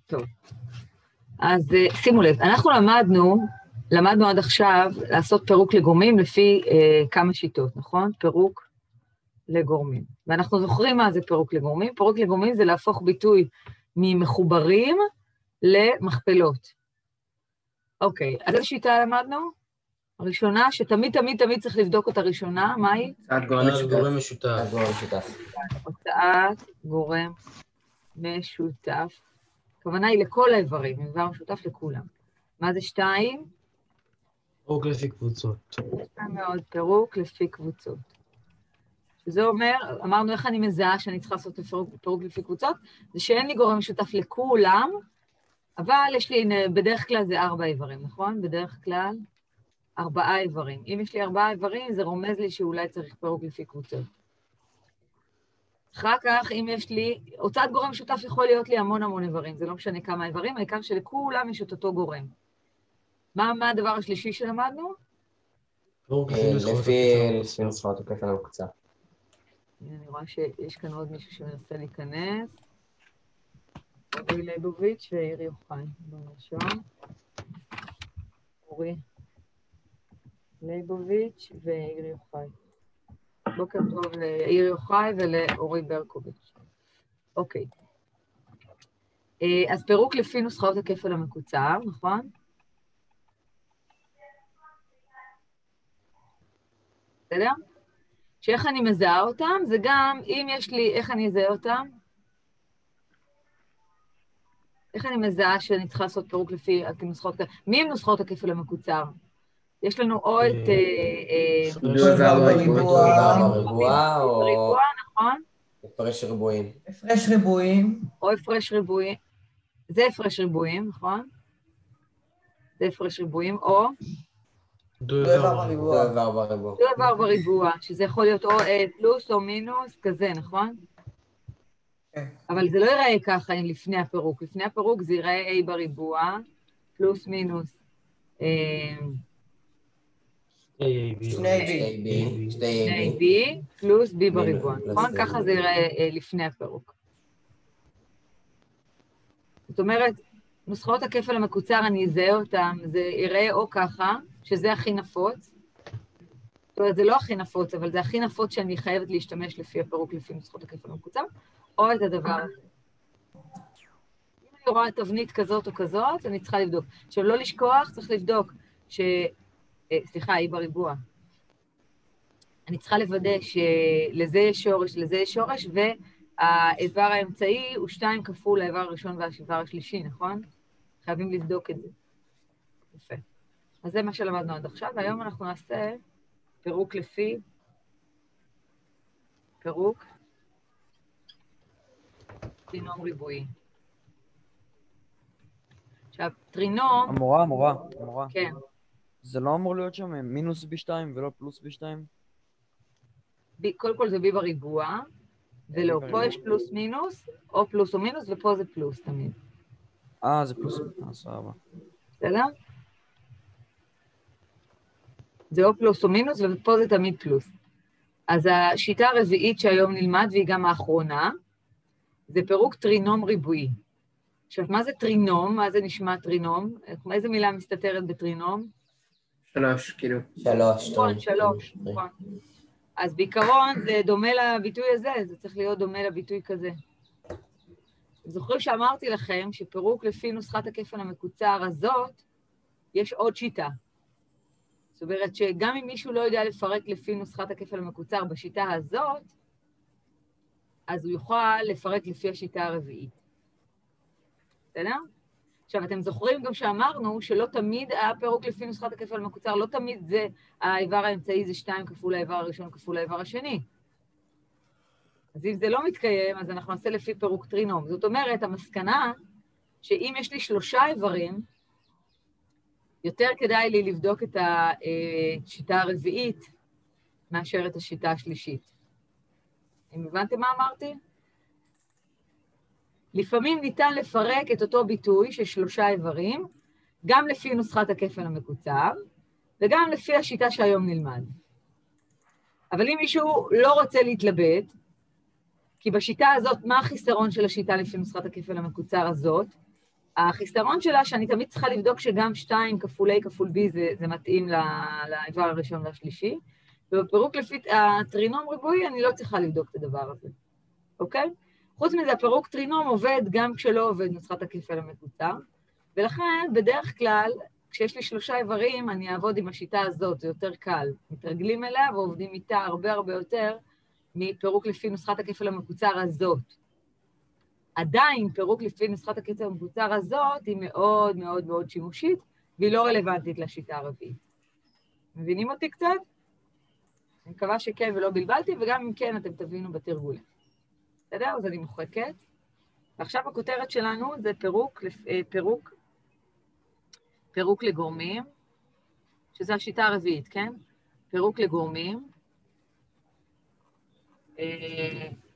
טוב. אז שימו לב, אנחנו למדנו עד עכשיו לעשות פירוק לגורמים לפי כמה שיטות, נכון? פירוק לגורמים. ואנחנו זוכרים מה זה פירוק לגורמים. פירוק לגורמים זה להפוך ביטוי ממחוברים למכפלות. אוקיי, אז איזו שיטה למדנו? הראשונה, שתמיד תמיד תמיד צריך לבדוק את הראשונה, מה היא? הוצאת גורם משותף. הוצאת גורם משותף. הכוונה היא לכל האיברים, איבר משותף לכולם. מה זה 2? פירוק לפי קבוצות. מאוד, פירוק לפי קבוצות. שזה אומר, אמרנו איך אני מזהה שאני צריכה לעשות פירוק לפי קבוצות, זה שאין לי גורם משותף לכולם, אבל יש לי, בדרך כלל זה 4 איברים, נכון? בדרך כלל 4 איברים. אם יש לי 4 איברים, זה רומז לי שאולי צריך פירוק לפי קבוצות. אחר כך, אם יש לי, הוצאת גורם משותף יכול להיות לי המון איברים, זה לא משנה כמה איברים, העיקר שלכולם יש את אותו גורם. מה הדבר השלישי שלמדנו? לפי נוסחאות הכפל המקוצר. אני רואה שיש כאן עוד מישהו שמנסה להיכנס. אורי ליבוביץ' ויאיר יוחאי. בראשון. אורי ליבוביץ' ויאיר יוחאי. בוקר טוב ליאיר יוחאי ולאורי ברקוביץ'. אוקיי. אז פירוק לפי נוסחאות הכפל המקוצר, נכון? בסדר? שאיך אני מזהה אותם, זה גם, אם יש לי, איך אני אזהה אותם? איך אני מזהה שאני צריכה לעשות פירוק לפי נוסחאות כפל? מי הם נוסחאות הכפל המקוצר? יש לנו או את... ריבוע או... ריבוע, נכון? הפרש ריבועים. הפרש ריבועים. או הפרש ריבועים. זה הפרש ריבועים, נכון? זה הפרש ריבועים, או... דו איבר בריבוע, שזה יכול להיות או פלוס או מינוס, כזה, נכון? אבל זה לא ייראה ככה לפני הפירוק. לפני הפירוק זה ייראה A בריבוע, פלוס מינוס. שני B, פלוס B בריבוע, נכון? ככה זה ייראה לפני הפירוק. זאת אומרת, נוסחאות הכפל המקוצר, אני אזהה אותם, זה ייראה או ככה, שזה הכי נפוץ. זאת אומרת, זה לא הכי נפוץ, אבל זה הכי נפוץ שאני חייבת להשתמש לפי הפירוק, לפי נוסחאות הכפל המקוצר, או את הדבר הזה. אם אני רואה תבנית כזאת או כזאת, אני צריכה לבדוק. עכשיו, לא לשכוח, צריך לבדוק סליחה, היא בריבוע. אני צריכה לוודא שלזה יש שורש, לזה יש שורש, והאיבר האמצעי הוא 2 כפול האיבר הראשון והאיבר השלישי, נכון? חייבים לבדוק את זה. יפה. אז זה מה שלמדנו עד עכשיו, והיום אנחנו נעשה פירוק לפי... פירוק טרינום ריבועי. עכשיו, טרינום... המורה. כן. זה לא אמור להיות שם מינוס B2 ולא פלוס B2? קודם כל זה B בריבוע, ולא, פה יש פלוס מינוס, או פלוס או מינוס, ופה זה פלוס תמיד. זה פלוס, סבבה. בסדר? זה או פלוס או מינוס, ופה זה תמיד פלוס. אז השיטה הרביעית שהיום נלמד, והיא גם האחרונה, זה פירוק טרינום ריבועי. עכשיו, מה זה טרינום? מה זה נשמע טרינום? איזה מילה מסתתרת בטרינום? 3, כאילו. 3. נכון, 3, נכון. אז בעיקרון זה דומה לביטוי הזה, זה צריך להיות דומה לביטוי כזה. זוכרים שאמרתי לכם שפירוק לפי נוסחת הכפל המקוצר הזאת, יש עוד שיטה. זאת אומרת שגם אם מישהו לא יודע לפרק לפי נוסחת הכפל המקוצר בשיטה הזאת, אז הוא יוכל לפרק לפי השיטה הרביעית. בסדר? עכשיו, אתם זוכרים גם שאמרנו שלא תמיד הפירוק לפי נוסחת הכפל המקוצר, לא תמיד זה, האיבר האמצעי זה 2 כפול האיבר הראשון כפול האיבר השני. אז אם זה לא מתקיים, אז אנחנו נעשה לפי פירוק טרינום. זאת אומרת, המסקנה שאם יש לי 3 איברים, יותר כדאי לי לבדוק את השיטה הרביעית מאשר את השיטה השלישית. אם הבנתם מה אמרתי? לפעמים ניתן לפרק את אותו ביטוי של 3 איברים, גם לפי נוסחת הכפל המקוצר, וגם לפי השיטה שהיום נלמד. אבל אם מישהו לא רוצה להתלבט, כי בשיטה הזאת, מה החיסרון של השיטה לפי נוסחת הכפל המקוצר הזאת? החיסרון שלה שאני תמיד צריכה לבדוק שגם 2 כפול A כפול B זה מתאים לאיבר הראשון והשלישי, ובפירוק לפי הטרינום ריבועי אני לא צריכה לבדוק את הדבר הזה, אוקיי? חוץ מזה, הפירוק טרינום עובד גם כשלא עובד נוסחת הכפל המקוצר, ולכן בדרך כלל, כשיש לי 3 איברים, אני אעבוד עם השיטה הזאת, זה יותר קל. מתרגלים אליה ועובדים איתה הרבה הרבה יותר מפירוק לפי נוסחת הכפל המקוצר הזאת. עדיין פירוק לפי נוסחת הכפל המקוצר הזאת היא מאוד מאוד מאוד שימושית, והיא לא רלוונטית לשיטה הרביעית. מבינים אותי קצת? אני מקווה שכן ולא בלבלתי, וגם אם כן אתם תבינו בתרגולים. בסדר? אז אני מוחקת. ועכשיו הכותרת שלנו זה פירוק לגורמים, שזו השיטה הרביעית, כן? פירוק לגורמים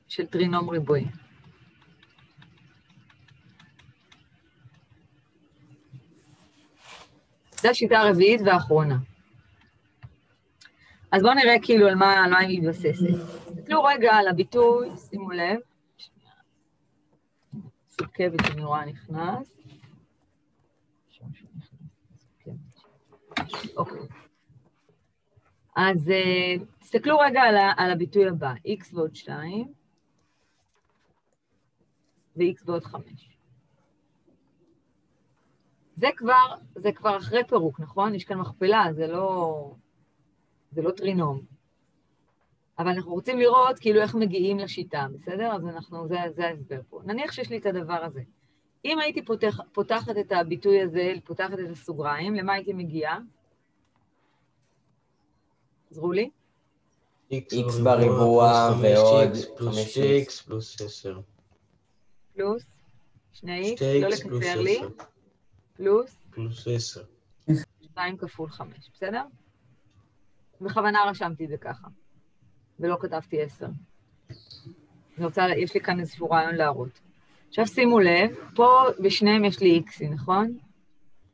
של טרינום ריבועי. זו השיטה הרביעית והאחרונה. אז בואו נראה כאילו על מה היא מתבססת. תסתכלו רגע על הביטוי, שימו לב. סוכבת שאני רואה נכנס. אוקיי. אז תסתכלו רגע על הביטוי הבא, x ועוד 2 ו-x ועוד 5. זה כבר אחרי פירוק, נכון? יש כאן מכפלה, זה לא טרינום. אבל אנחנו רוצים לראות כאילו איך מגיעים לשיטה, בסדר? אז זה ההסבר פה. נניח שיש לי את הדבר הזה. אם הייתי פותחת את הביטוי הזה, פותחת את הסוגריים, למה הייתי מגיעה? עזרו לי? x בריבוע ועוד 5x פלוס 10. פלוס 2x, לא לקצר לי. פלוס 10. 2 כפול 5, בסדר? בכוונה רשמתי את זה ככה, ולא כתבתי 10. יש לי כאן איזשהו רעיון להראות. עכשיו שימו לב, פה בשניהם יש לי x, נכון?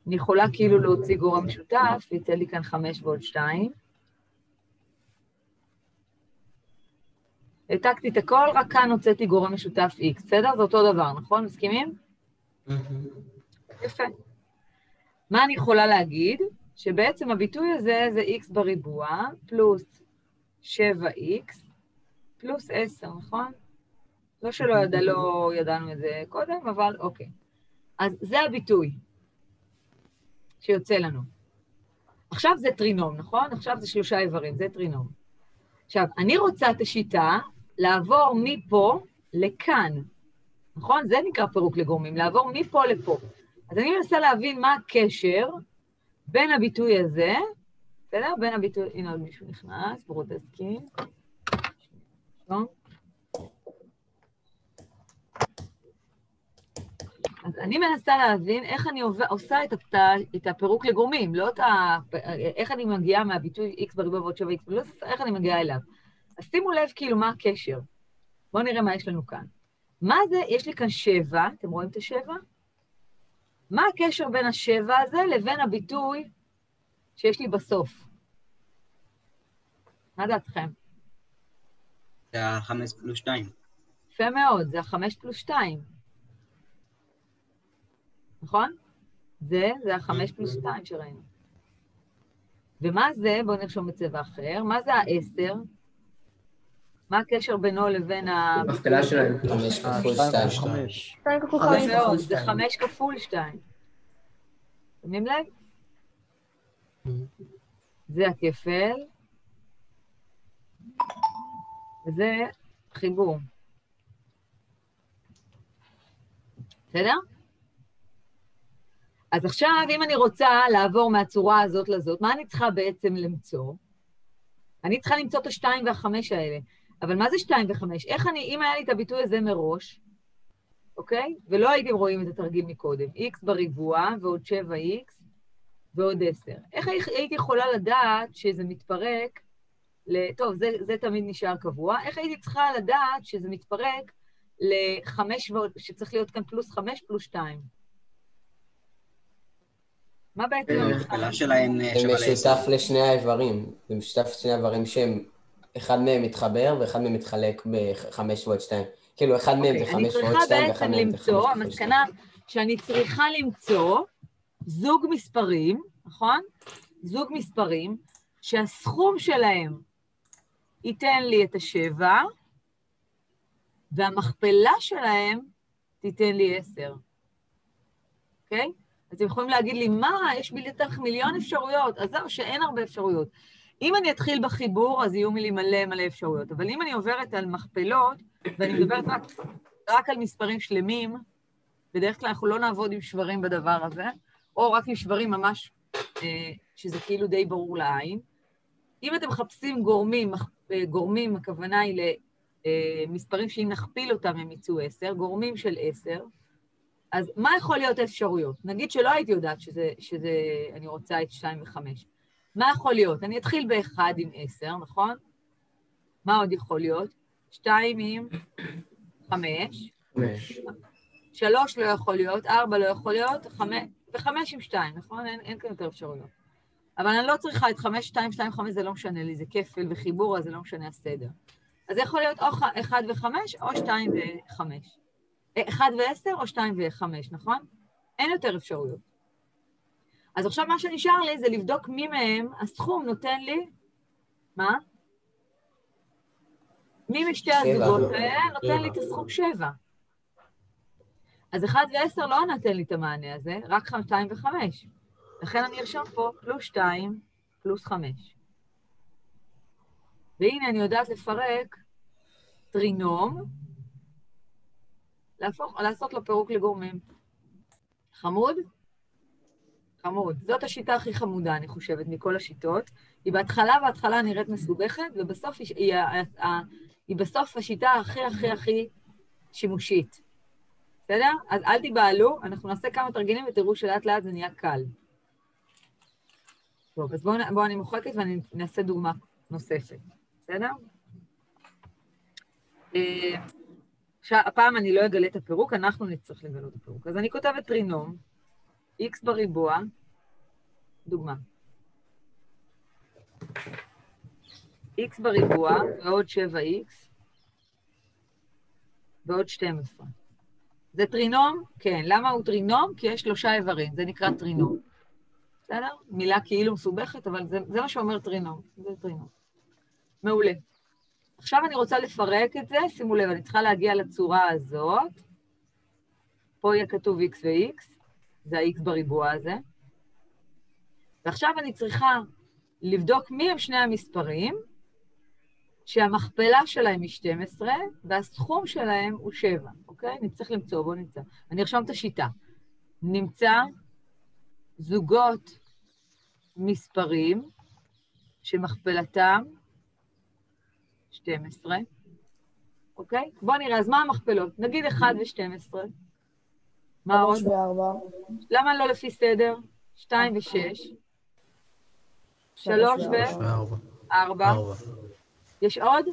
אני יכולה כאילו להוציא גורם משותף, ויצא לי כאן 5 ועוד 2. העתקתי את הכל, רק כאן הוצאתי גורם משותף x, בסדר? זה אותו דבר, נכון? מסכימים? יפה. מה אני יכולה להגיד? שבעצם הביטוי הזה זה x בריבוע, פלוס 7x, פלוס 10, נכון? לא שלא ידענו את זה קודם, אבל אוקיי. אז זה הביטוי שיוצא לנו. עכשיו זה טרינום, נכון? עכשיו זה 3 איברים, זה טרינום. עכשיו, אני רוצה את השיטה לעבור מפה לכאן, נכון? זה נקרא פירוק לגורמים, לעבור מפה לפה. אז אני מנסה להבין מה הקשר בין הביטוי הזה, בסדר? בין הביטוי, הנה עוד מישהו נכנס, ברודסקי. אז אני מנסה להבין איך אני עושה את הפירוק לגורמים, לא איך אני מגיעה מהביטוי x בריבוע ועוד 7x פלוס, איך אני מגיעה אליו. אז שימו לב כאילו מה הקשר. בואו נראה מה יש לנו כאן. מה זה? יש לי כאן 7, אתם רואים את ה7? מה הקשר בין ה7 הזה לבין הביטוי שיש לי בסוף? מה דעתכם? זה ה-5 פלוס 2. יפה מאוד, זה ה-5 פלוס 2. נכון? זה ה-5 פלוס 2 שראינו. ומה זה? בואו נרשום בצבע אחר. מה זה ה-10? מה הקשר בינו לבין המכפלה שלהם. 5 כפול 2. 2 כפול 5 כפול 2. זה 5 כפול 2. שמים לב? זה הכפל. וזה חיבור. בסדר? אז עכשיו, אם אני רוצה לעבור מהצורה הזאת לזאת, מה אני צריכה בעצם למצוא? אני צריכה למצוא את ה-2 וה-5 האלה. אבל מה זה 2 ו-5? אם היה לי את הביטוי הזה מראש, אוקיי? ולא הייתם רואים את התרגיל מקודם, x בריבוע ועוד 7x ועוד 10. איך הייתי יכולה לדעת שזה מתפרק טוב, זה תמיד נשאר קבוע. איך הייתי צריכה לדעת שזה מתפרק ל-5 שצריך להיות כאן פלוס 5 פלוס 2? מה בעצם המכפלה שלהם זה משותף לשני האיברים. זה משותף לשני האיברים שהם, אחד מהם מתחבר ואחד מהם מתחלק ב-5 ועוד 2. כאילו, אחד מהם זה 5 ועוד 2 ואחד מהם זה 5 ועוד 2. המסקנה שאני צריכה למצוא זוג מספרים, נכון? זוג מספרים שהסכום שלהם ייתן לי את 7, והמכפלה שלהם תיתן לי 10. אוקיי? אז אתם יכולים להגיד לי, מה? יש לי בטח מיליון אפשרויות. אז זהו, שאין הרבה אפשרויות. אם אני אתחיל בחיבור, אז יהיו לי מלא אפשרויות. אבל אם אני עוברת על מכפלות, ואני מדברת רק על מספרים שלמים, בדרך כלל אנחנו לא נעבוד עם שברים בדבר הזה, או רק עם שברים ממש, שזה כאילו די ברור לעין. אם אתם מחפשים גורמים, הכוונה היא למספרים שאם נכפיל אותם הם יצאו 10, גורמים של 10, אז מה יכול להיות האפשרויות? נגיד שלא הייתי יודעת אני רוצה את 2 ו-5. מה יכול להיות? אני אתחיל ב-1 עם 10, נכון? מה עוד יכול להיות? 2 עם 5. 3 לא יכול להיות, 4 לא יכול להיות, 5 עם 2, נכון? אין כאן יותר אפשרויות. אבל אני לא צריכה את 5, 2, 2, 5, זה לא משנה לי, זה כפל וחיבור, אז זה לא משנה הסדר. אז זה יכול להיות או 1 ו-5 או 2 ו-5. 1 ו-10 או 2 ו-5, נכון? אין יותר אפשרויות. אז עכשיו מה שנשאר לי זה לבדוק מי מהם הסכום נותן לי, מה? מי משתי הזוגות האלה נותן לי את הסכום 7. אז 1 ו-10 לא נתן לי את המענה הזה, רק 2 ו-5. לכן אני ארשום פה פלוס 2 פלוס 5. והנה אני יודעת לפרק טרינום, לעשות לו פירוק לגורמים. חמוד? חמוד. זאת השיטה הכי חמודה, אני חושבת, מכל השיטות. היא בהתחלה נראית מסובכת, ובסוף היא בסוף השיטה הכי שימושית. בסדר? אז אל תיבהלו, אנחנו נעשה כמה תרגילים ותראו שלאט לאט זה נהיה קל. טוב, אז בואו אני מוחקת ואני נעשה דוגמה נוספת. בסדר? הפעם אני לא אגלה את הפירוק, אנחנו נצטרך לגלות את הפירוק. אז אני כותבת טרינום, x בריבוע, דוגמה. x בריבוע ועוד 7x ועוד 12. זה טרינום? כן. למה הוא טרינום? כי יש 3 איברים, זה נקרא טרינום. בסדר? מילה כאילו מסובכת, אבל זה מה שאומר טרינום. זה טרינום. מעולה. עכשיו אני רוצה לפרק את זה, שימו לב, אני צריכה להגיע לצורה הזאת. פה יהיה כתוב x ו-x, זה ה-x בריבוע הזה. ועכשיו אני צריכה לבדוק מי הם שני המספרים, שהמכפלה שלהם היא 12, והסכום שלהם הוא 7, אוקיי? אני צריך למצוא, בואו נמצא. אני ארשום את השיטה. נמצא זוגות מספרים שמכפלתם 12, אוקיי? בואו נראה, אז מה המכפלות? נגיד 1 ו-12. מה עוד? 3 ו-4. למה לא לפי סדר? 2 ו-6. 3 ו-4. יש עוד?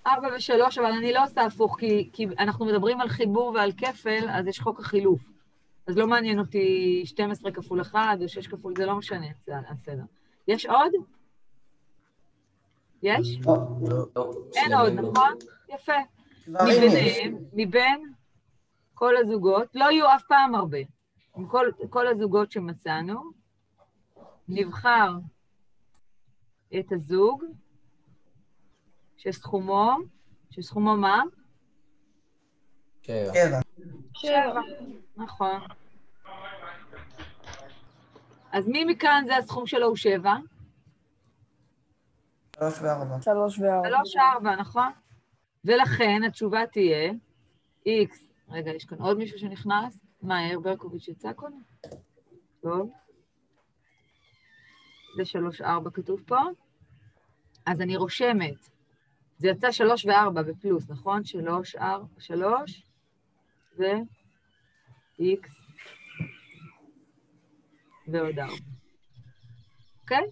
4 ו-3, אבל אני לא עושה הפוך, כי אנחנו מדברים על חיבור ועל כפל, אז יש חוק החילוף. אז לא מעניין אותי 12 כפול 1 או 6 כפול, זה לא משנה, זה הסדר. יש עוד? יש? אין עוד, נכון? יפה. מבין כל הזוגות, לא יהיו אף פעם הרבה. עם כל הזוגות שמצאנו, נבחר את הזוג שסכומו מה? 7. נכון. אז מי מכאן זה הסכום שלו הוא 7? 3 ו-4. 3 ו-4, נכון? ולכן התשובה תהיה x, רגע, יש כאן עוד מישהו שנכנס? מה, ברקוביץ' יצא קודם? טוב. זה 3 ו-4 כתוב פה. אז אני רושמת. זה יצא 3 ו-4 בפלוס, נכון? 3 ו-x ועוד 4. אוקיי?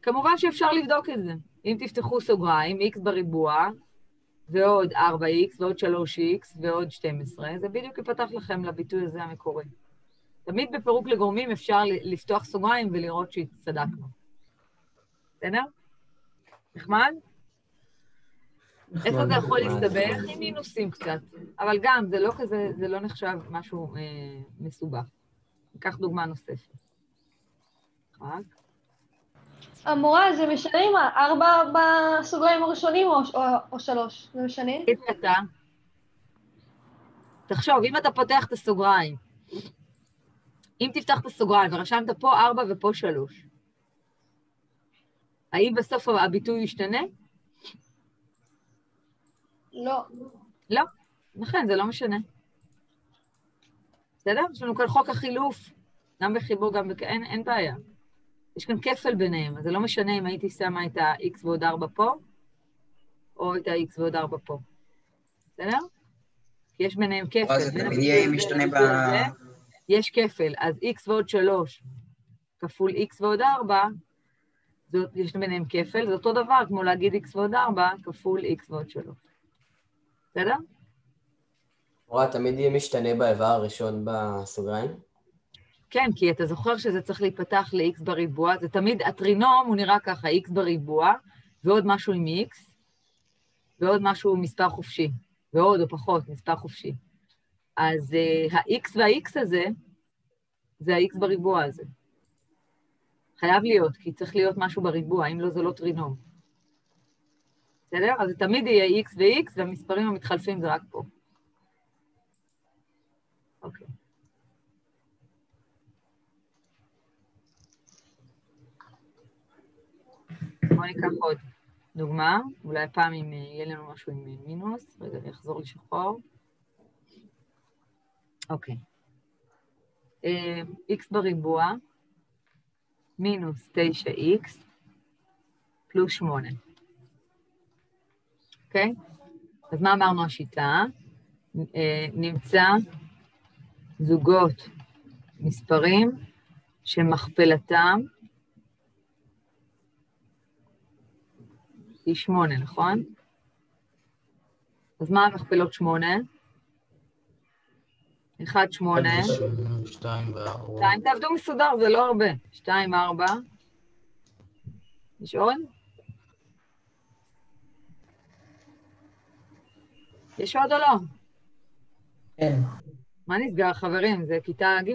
כמובן שאפשר לבדוק את זה. אם תפתחו סוגריים, x בריבוע, ועוד 4x, ועוד 3x, ועוד 12, זה בדיוק יפתח לכם לביטוי הזה המקורי. תמיד בפירוק לגורמים אפשר לפתוח סוגריים ולראות שהצטדקנו. בסדר? נחמד? איפה זה יכול להסתבך? עם מינוסים קצת. אבל גם, זה לא כזה, זה לא נחשב משהו מסובך. ניקח דוגמה נוספת. רק. המורה, זה משנה אם 4 בסוגריים הראשונים או 3? זה משנה? תגיד אתה. תחשוב, אם אתה פותח את הסוגריים, אם תפתח את הסוגריים ורשמת פה 4 ופה 3, האם בסוף הביטוי ישתנה? לא. לא. לכן, זה לא משנה. בסדר? יש לנו כאן חוק החילוף, גם בחיבור, גם אין בעיה. יש כאן כפל ביניהם, אז זה לא משנה אם הייתי שמה את ה-x ועוד 4 פה, או את ה-x ועוד 4 פה. בסדר? כי יש ביניהם כפל. אז זה תמיד יהיה משתנה ב... יש כפל, אז x ועוד 3 כפול x ועוד 4, יש ביניהם כפל, זה אותו דבר כמו להגיד x ועוד 4 כפול x ועוד 3. בסדר? מורה, תמיד יהיה משתנה באיבר הראשון בסוגריים? כן, כי אתה זוכר שזה צריך להיפתח ל-x בריבוע, זה תמיד, הטרינום הוא נראה ככה, x בריבוע, ועוד משהו עם x, ועוד משהו מספר חופשי, ועוד או פחות, מספר חופשי. אז ה-x וה-x הזה, זה ה-x בריבוע הזה. חייב להיות, כי צריך להיות משהו בריבוע, אם לא זה לא טרינום. בסדר? אז זה תמיד יהיה x ו-x, והמספרים המתחלפים זה רק פה. אוקיי. בואו ניקח עוד דוגמה, אולי פעם אם יהיה לנו משהו עם מינוס, רגע, אני אחזור לשחור. אוקיי. x בריבוע, מינוס 9x, פלוס 8. אוקיי? אז מה אמרנו השיטה? נמצא זוגות מספרים שמכפלתם היא 8, נכון? אז מה המכפלות 8? 1, 8. 2 ו-4. 2, תעבדו מסודר, זה לא הרבה. 2, 4. יש עוד? יש עוד או לא? כן. מה נסגר, חברים? זה כיתה ג'.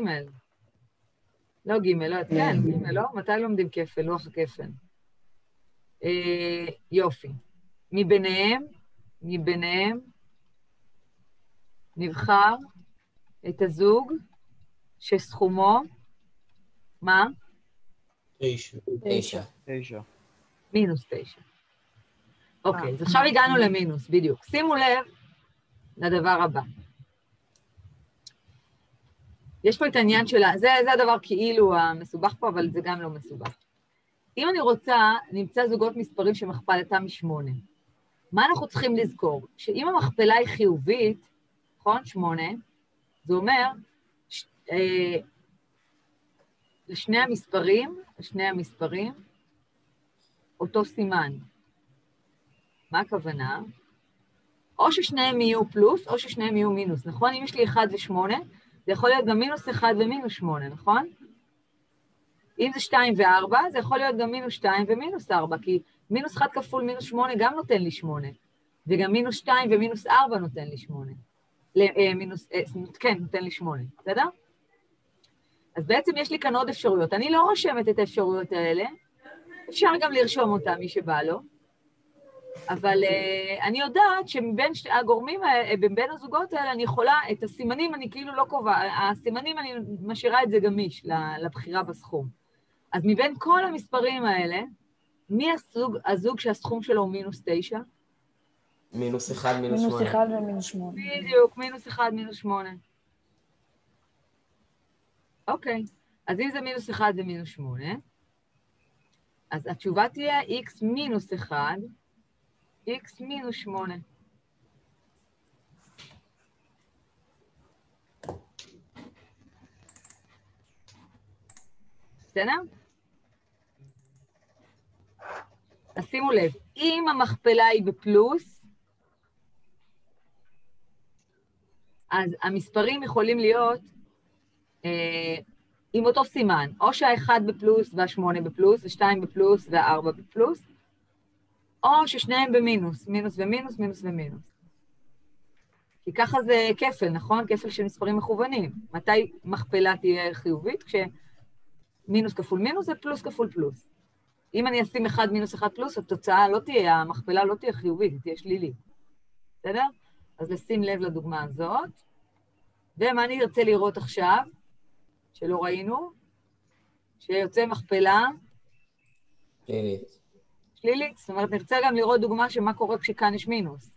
לא ג', לא, כן, ג', לא? מתי לומדים כפל, לוח הכפל? יופי. מביניהם, נבחר את הזוג שסכומו, מה? 9. 9. מינוס 9. אוקיי, אז עכשיו הגענו למינוס, בדיוק. שימו לב לדבר הבא. יש פה את העניין שלה, זה הדבר כאילו המסובך פה, אבל זה גם לא מסובך. אם אני רוצה, נמצא זוגות מספרים שמכפלתם מ8. מה אנחנו צריכים לזכור? שאם המכפלה היא חיובית, נכון? 8, זה אומר, לשני המספרים, אותו סימן. מה הכוונה? או ששניהם יהיו פלוס, או ששניהם יהיו מינוס, נכון? אם יש לי 1 ו8, זה יכול להיות גם מינוס 1 ומינוס 8, נכון? אם זה 2 ו4, זה יכול להיות גם מינוס 2 ומינוס 4, כי מינוס 1 כפול מינוס 8 גם נותן לי 8, וגם מינוס 2 ומינוס 4 נותן לי 8. כן, נותן לי 8, בסדר? אז בעצם יש לי כאן עוד אפשרויות. אני לא רושמת את האפשרויות האלה, אפשר גם לרשום אותם, מי שבא לו, אבל אני יודעת שמבין הגורמים, בין הזוגות האלה, אני יכולה, את הסימנים אני כאילו לא קובע, הסימנים אני משאירה את זה גמיש לבחירה בסכום. אז מבין כל המספרים האלה, מי הזוג שהסכום שלו הוא מינוס 9? מינוס 1, מינוס 8. מינוס 1 ומינוס 8. בדיוק, מינוס 1, מינוס 8. אוקיי, אז אם זה מינוס 1 ומינוס 8, אז התשובה תהיה x מינוס 1, x מינוס 8. בסדר? אז שימו לב, אם המכפלה היא בפלוס, אז המספרים יכולים להיות עם אותו סימן, או שה1 בפלוס וה8 בפלוס, ו2 בפלוס וה4 בפלוס, או ששניהם במינוס, מינוס ומינוס, מינוס ומינוס. כי ככה זה כפל, נכון? כפל של מספרים מכוונים. מתי מכפלה תהיה חיובית? כשמינוס כפול מינוס זה פלוס כפול פלוס. אם אני אשים 1 מינוס 1 פלוס, התוצאה לא תהיה, המכפלה לא תהיה חיובית, היא תהיה שלילית. בסדר? אז לשים לב לדוגמה הזאת. ומה אני ארצה לראות עכשיו, שלא ראינו? שיוצא מכפלה שלילית. שלילית. זאת אומרת, נרצה גם לראות דוגמה שמה קורה כשכאן יש מינוס.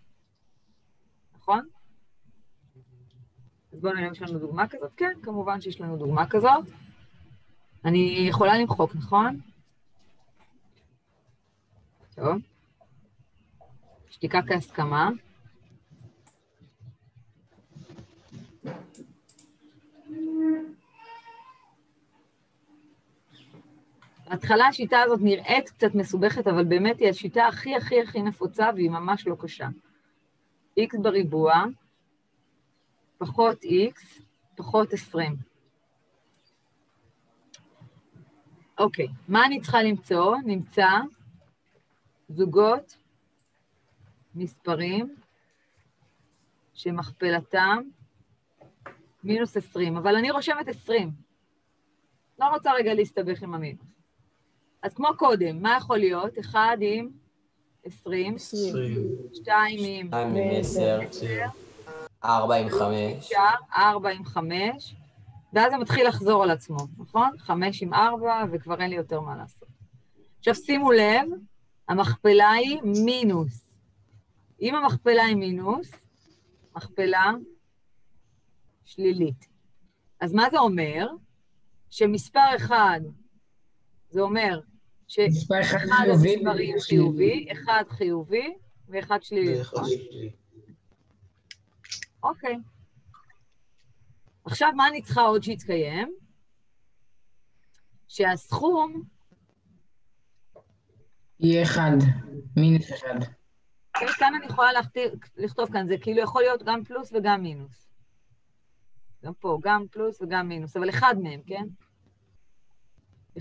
נכון? אז בואו נראה אם יש לנו דוגמה כזאת. כן, כמובן שיש לנו דוגמה כזאת. אני יכולה למחוק, נכון? טוב. שתיקה כהסכמה. בהתחלה השיטה הזאת נראית קצת מסובכת, אבל באמת היא השיטה הכי נפוצה, והיא ממש לא קשה. x בריבוע, פחות x, פחות 20. אוקיי, מה אני צריכה למצוא? נמצא זוגות מספרים שמכפלתם מינוס 20, אבל אני רושמת 20. לא רוצה רגע להסתבך עם המינוס. אז כמו קודם, מה יכול להיות? 1 עם 20, 2 עם 10, 4 עם 5. 4 עם 5, ואז זה מתחיל לחזור על עצמו, נכון? 5 עם 4, וכבר אין לי יותר מה לעשות. עכשיו שימו לב, המכפלה היא מינוס. אם המכפלה היא מינוס, מכפלה שלילית. אז מה זה אומר? שמספר 1, זה אומר שאחד המספרים חיובי, 1 חיובי ו1 שלילי. אוקיי. עכשיו מה אני צריכה עוד שיתקיים? שהסכום יהיה 1, מינוס 1. כאן אני יכולה לכתוב כאן, זה כאילו יכול להיות גם פלוס וגם מינוס. גם פה, גם פלוס וגם מינוס, אבל אחד מהם, כן?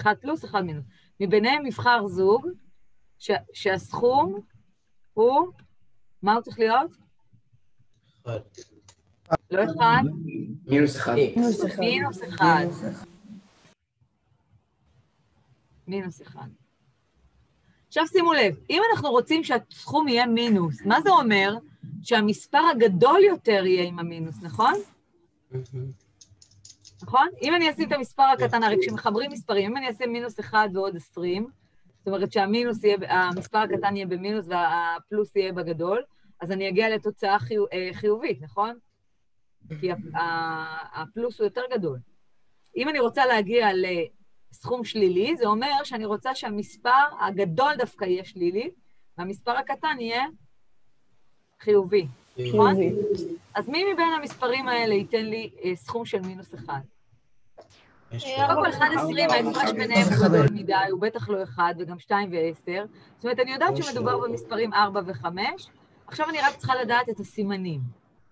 1 פלוס, 1 מינוס. מביניהם נבחר זוג שהסכום הוא, מה הוא צריך להיות? 1. לא 1? מינוס 1. מינוס 1. מינוס 1. עכשיו שימו לב, אם אנחנו רוצים שהסכום יהיה מינוס, מה זה אומר? שהמספר הגדול יותר יהיה עם המינוס, נכון? נכון? אם אני אשים את המספר הקטן, הרי כשמחברים מספרים, אם אני אשים מינוס 1 ועוד 20, זאת אומרת שהמינוס יהיה, המספר הקטן יהיה במינוס והפלוס יהיה בגדול, אז אני אגיע לתוצאה חיובית, נכון? כי הפלוס הוא יותר גדול. אם אני רוצה להגיע לסכום שלילי, זה אומר שאני רוצה שהמספר הגדול דווקא יהיה שלילי, והמספר הקטן יהיה חיובי. נכון? אז מי מבין המספרים האלה ייתן לי סכום של מינוס 1? קודם כל 1 20, ההפרש ביניהם הוא גדול מדי, הוא בטח לא 1, וגם 2 ו10. זאת אומרת, אני יודעת שמדובר במספרים 4 ו5, עכשיו אני רק צריכה לדעת את הסימנים.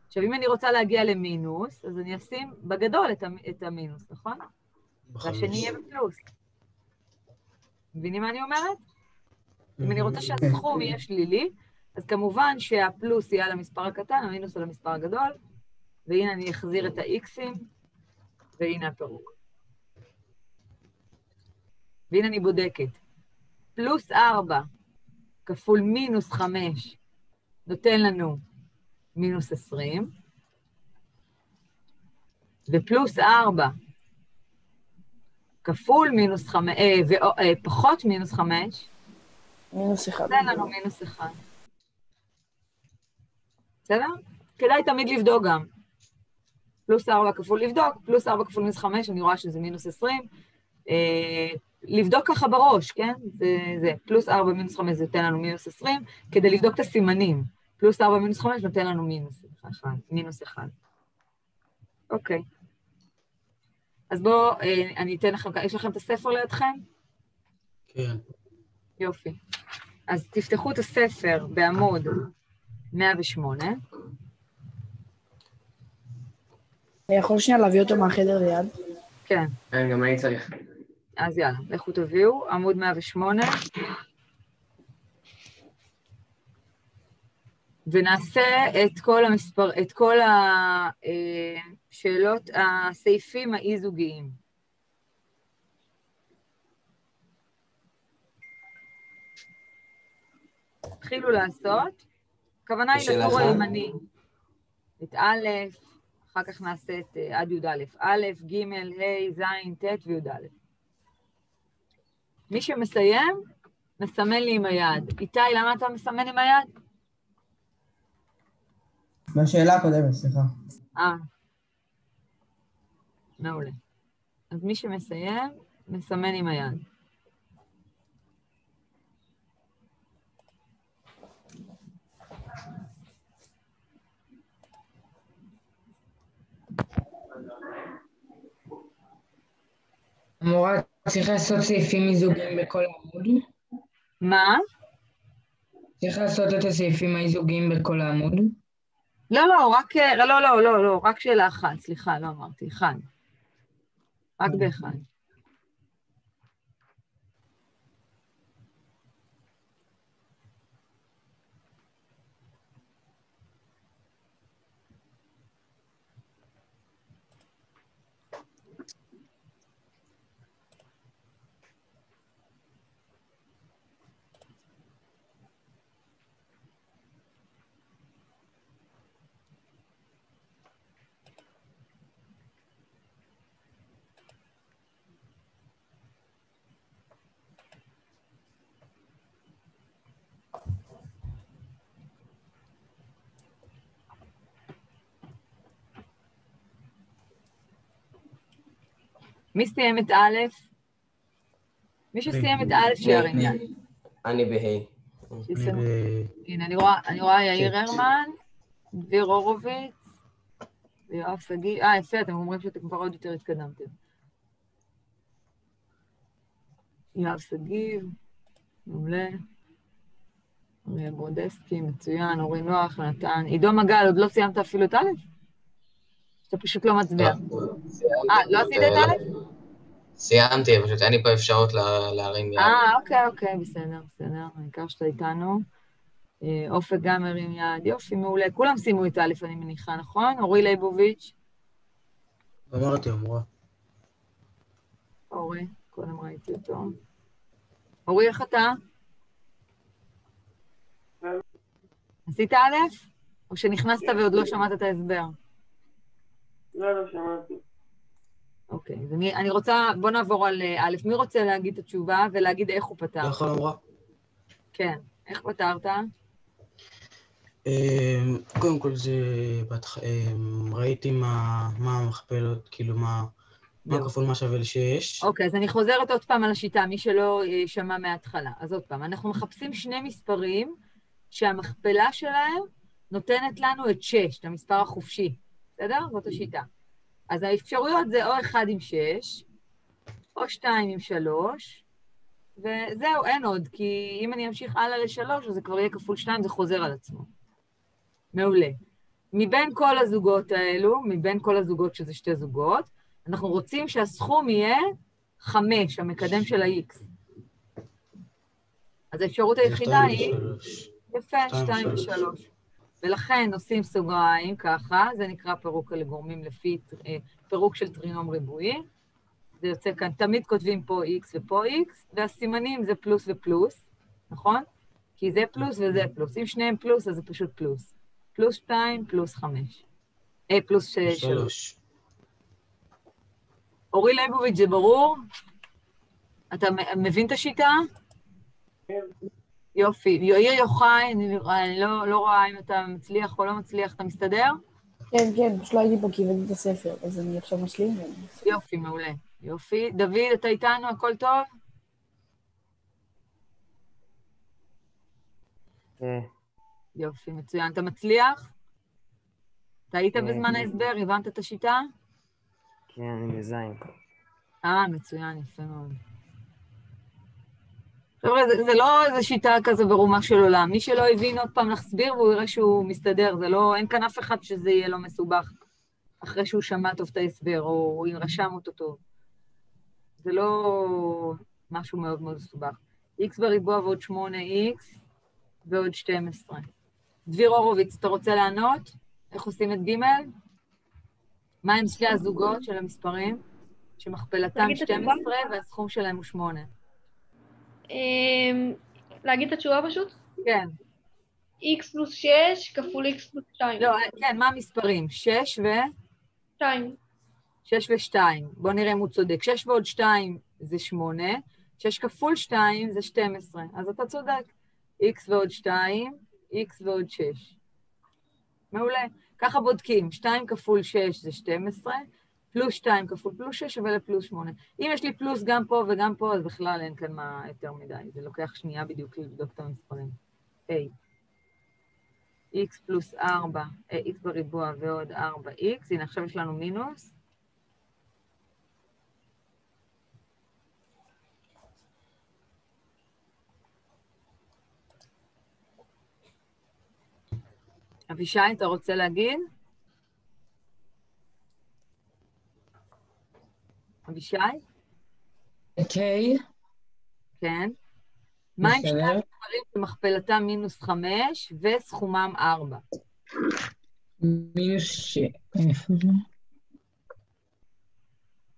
עכשיו, אם אני רוצה להגיע למינוס, אז אני אשים בגדול את המינוס, נכון? והשני יהיה בפלוס. מבינים מה אני אומרת? אם אני רוצה שהסכום יהיה שלילי, אז כמובן שהפלוס יהיה על המספר הקטן, המינוס על המספר הגדול, והנה אני אחזיר את ה-x'ים, והנה הפירוק. והנה אני בודקת. פלוס 4 כפול מינוס 5 נותן לנו מינוס 20, ופלוס 4 כפול מינוס 5, פחות מינוס 5, מינוס 1. נותן לנו מינוס 1. בסדר? כדאי תמיד לבדוק גם. פלוס 4 כפול לבדוק, פלוס 4 כפול מינוס 5, אני רואה שזה מינוס 20. לבדוק ככה בראש, כן? זה פלוס 4 מינוס 5 זה נותן לנו מינוס 20, כדי לבדוק את הסימנים. פלוס 4 מינוס 5 נותן לנו מינוס 1. אוקיי. אז בואו, אני אתן לכם, יש לכם את הספר לידכם? כן. יופי. אז תפתחו את הספר בעמוד 108. אני יכול שנייה להביא אותו מהחדר ליד? כן. גם אני צריך. אז יאללה, לכו תביאו, עמוד 108. ונעשה את כל השאלות, הסעיפים האי-זוגיים. התחילו לעשות, הכוונה היא לטור הימני. את א', אחר כך נעשה את עד י"א. א', ג', ה', ז', ט' וי"א. מי שמסיים, מסמן לי עם היד. איתי, למה אתה מסמן עם היד? בשאלה הקודמת, סליחה. מעולה. אז מי שמסיים, מסמן עם היד. המורה, צריך לעשות סעיפים מיזוגיים בכל העמוד? מה? צריך לעשות את הסעיפים האי-זוגיים בכל העמוד? רק שאלה אחת, סליחה, לא אמרתי, אחד. רק באחד. מי סיים את א'? מי שסיים את א' שירים יד. אני בה'. הנה, אני רואה יאיר הרמן, דביר הורוביץ, ויואב שגיב. יפה, אתם אומרים שאתם כבר עוד יותר התקדמתם. יואב שגיב, מעולה. אריה ברודסקי, מצוין, אורי נוח, נתן. עידו מגל, עוד לא סיימת אפילו את א'? אתה פשוט לא מצביע. לא עשית את א'? סיימתי, פשוט אין לי פה אפשרות להרים יד. אוקיי, בסדר. העיקר שאתה איתנו. אופק גם הרים יד, יופי, מעולה. כולם סיימו את א', אני מניחה, נכון? אורי ליבוביץ'. אמרתי, אמורה. אורי, קודם ראיתי אותו. אורי, איך אתה? עשית א'? או שנכנסת ועוד לא שמעת את ההסבר? לא שמעתי. אוקיי, אז אני רוצה, בוא נעבור על א', מי רוצה להגיד את התשובה ולהגיד איך הוא פתר? יכול אמרה. כן, איך פתרת? קודם כל זה, ראיתי מה המכפלות, כאילו מה כפול מה שווה ל6. אוקיי, אז אני חוזרת עוד פעם על השיטה, מי שלא שמע מההתחלה. אז עוד פעם, אנחנו מחפשים שני מספרים שהמכפלה שלהם נותנת לנו את 6, את המספר החופשי. בסדר? זאת השיטה. אז האפשרויות זה או 1 עם 6, או 2 עם 3, וזהו, אין עוד, כי אם אני אמשיך הלאה ל3, אז זה כבר יהיה כפול 2, זה חוזר על עצמו. מעולה. מבין כל הזוגות האלו, מבין כל הזוגות שזה שתי זוגות, אנחנו רוצים שהסכום יהיה 5, המקדם של ה-X. אז האפשרות היחידה היא... יפה, 2 ו-3. ולכן עושים סוגריים ככה, זה נקרא פירוק לגורמים לפי פירוק של טרינום ריבועי. זה יוצא כאן, תמיד כותבים פה X ופה X, והסימנים זה פלוס ופלוס, נכון? כי זה פלוס וזה פלוס. אם שניהם פלוס, אז זה פשוט פלוס. פלוס 2, פלוס 5. פלוס 3. אורי ליבוביץ', זה ברור? אתה מבין את השיטה? כן. יופי. יאיר יוחאי, אני לא רואה אם אתה מצליח או לא מצליח, אתה מסתדר? כן, פשוט לא הייתי פה כי הבאתי את הספר, אז אני עכשיו משלים. יופי, מעולה. יופי. דוד, אתה איתנו? הכל טוב? כן. יופי, מצוין. אתה מצליח? אתה היית בזמן ההסבר? הבנת את השיטה? כן, אני בזין. מצוין, יפה מאוד. חבר'ה, זה לא איזו שיטה כזה ברומה של עולם. מי שלא הבין עוד פעם להסביר, והוא יראה שהוא מסתדר. זה לא, אין כאן אף אחד שזה יהיה לא מסובך, אחרי שהוא שמע טוב את ההסבר, או רשם אותו טוב. זה לא משהו מאוד מאוד מסובך. X בריבוע ועוד 8X ועוד 12. דביר הורוביץ, אתה רוצה לענות? איך עושים את ג'? מה הם שתי הזוגות של המספרים? שמכפלתם להגיד את 12 התשובה? והסכום שלהם הוא 8. להגיד את התשובה פשוט? כן. x פלוס 6 כפול x פלוס 2. לא, כן, מה המספרים? 6 ו... 2. 6 ו-2. בואו נראה אם הוא צודק. 6 ועוד 2 זה 8, 6 כפול 2 זה 12. אז אתה צודק. x ועוד 2, x ועוד 6. מעולה. ככה בודקים. 2 כפול 6 זה 12, פלוס 2 כפול פלוס 6 שווה לפלוס 8. אם יש לי פלוס גם פה וגם פה, אז בכלל אין כאן מה יותר מדי. זה לוקח שנייה בדיוק לבדוק את המספרים. A. x פלוס 4, x בריבוע ועוד 4x. הנה, עכשיו יש לנו מינוס. אבישי, אתה רוצה להגיד? אבישי? אוקיי. כן. מה עם שני בסדר. המספרים שמכפלתם מינוס 5 וסכומם 4? מינוס איפה זה?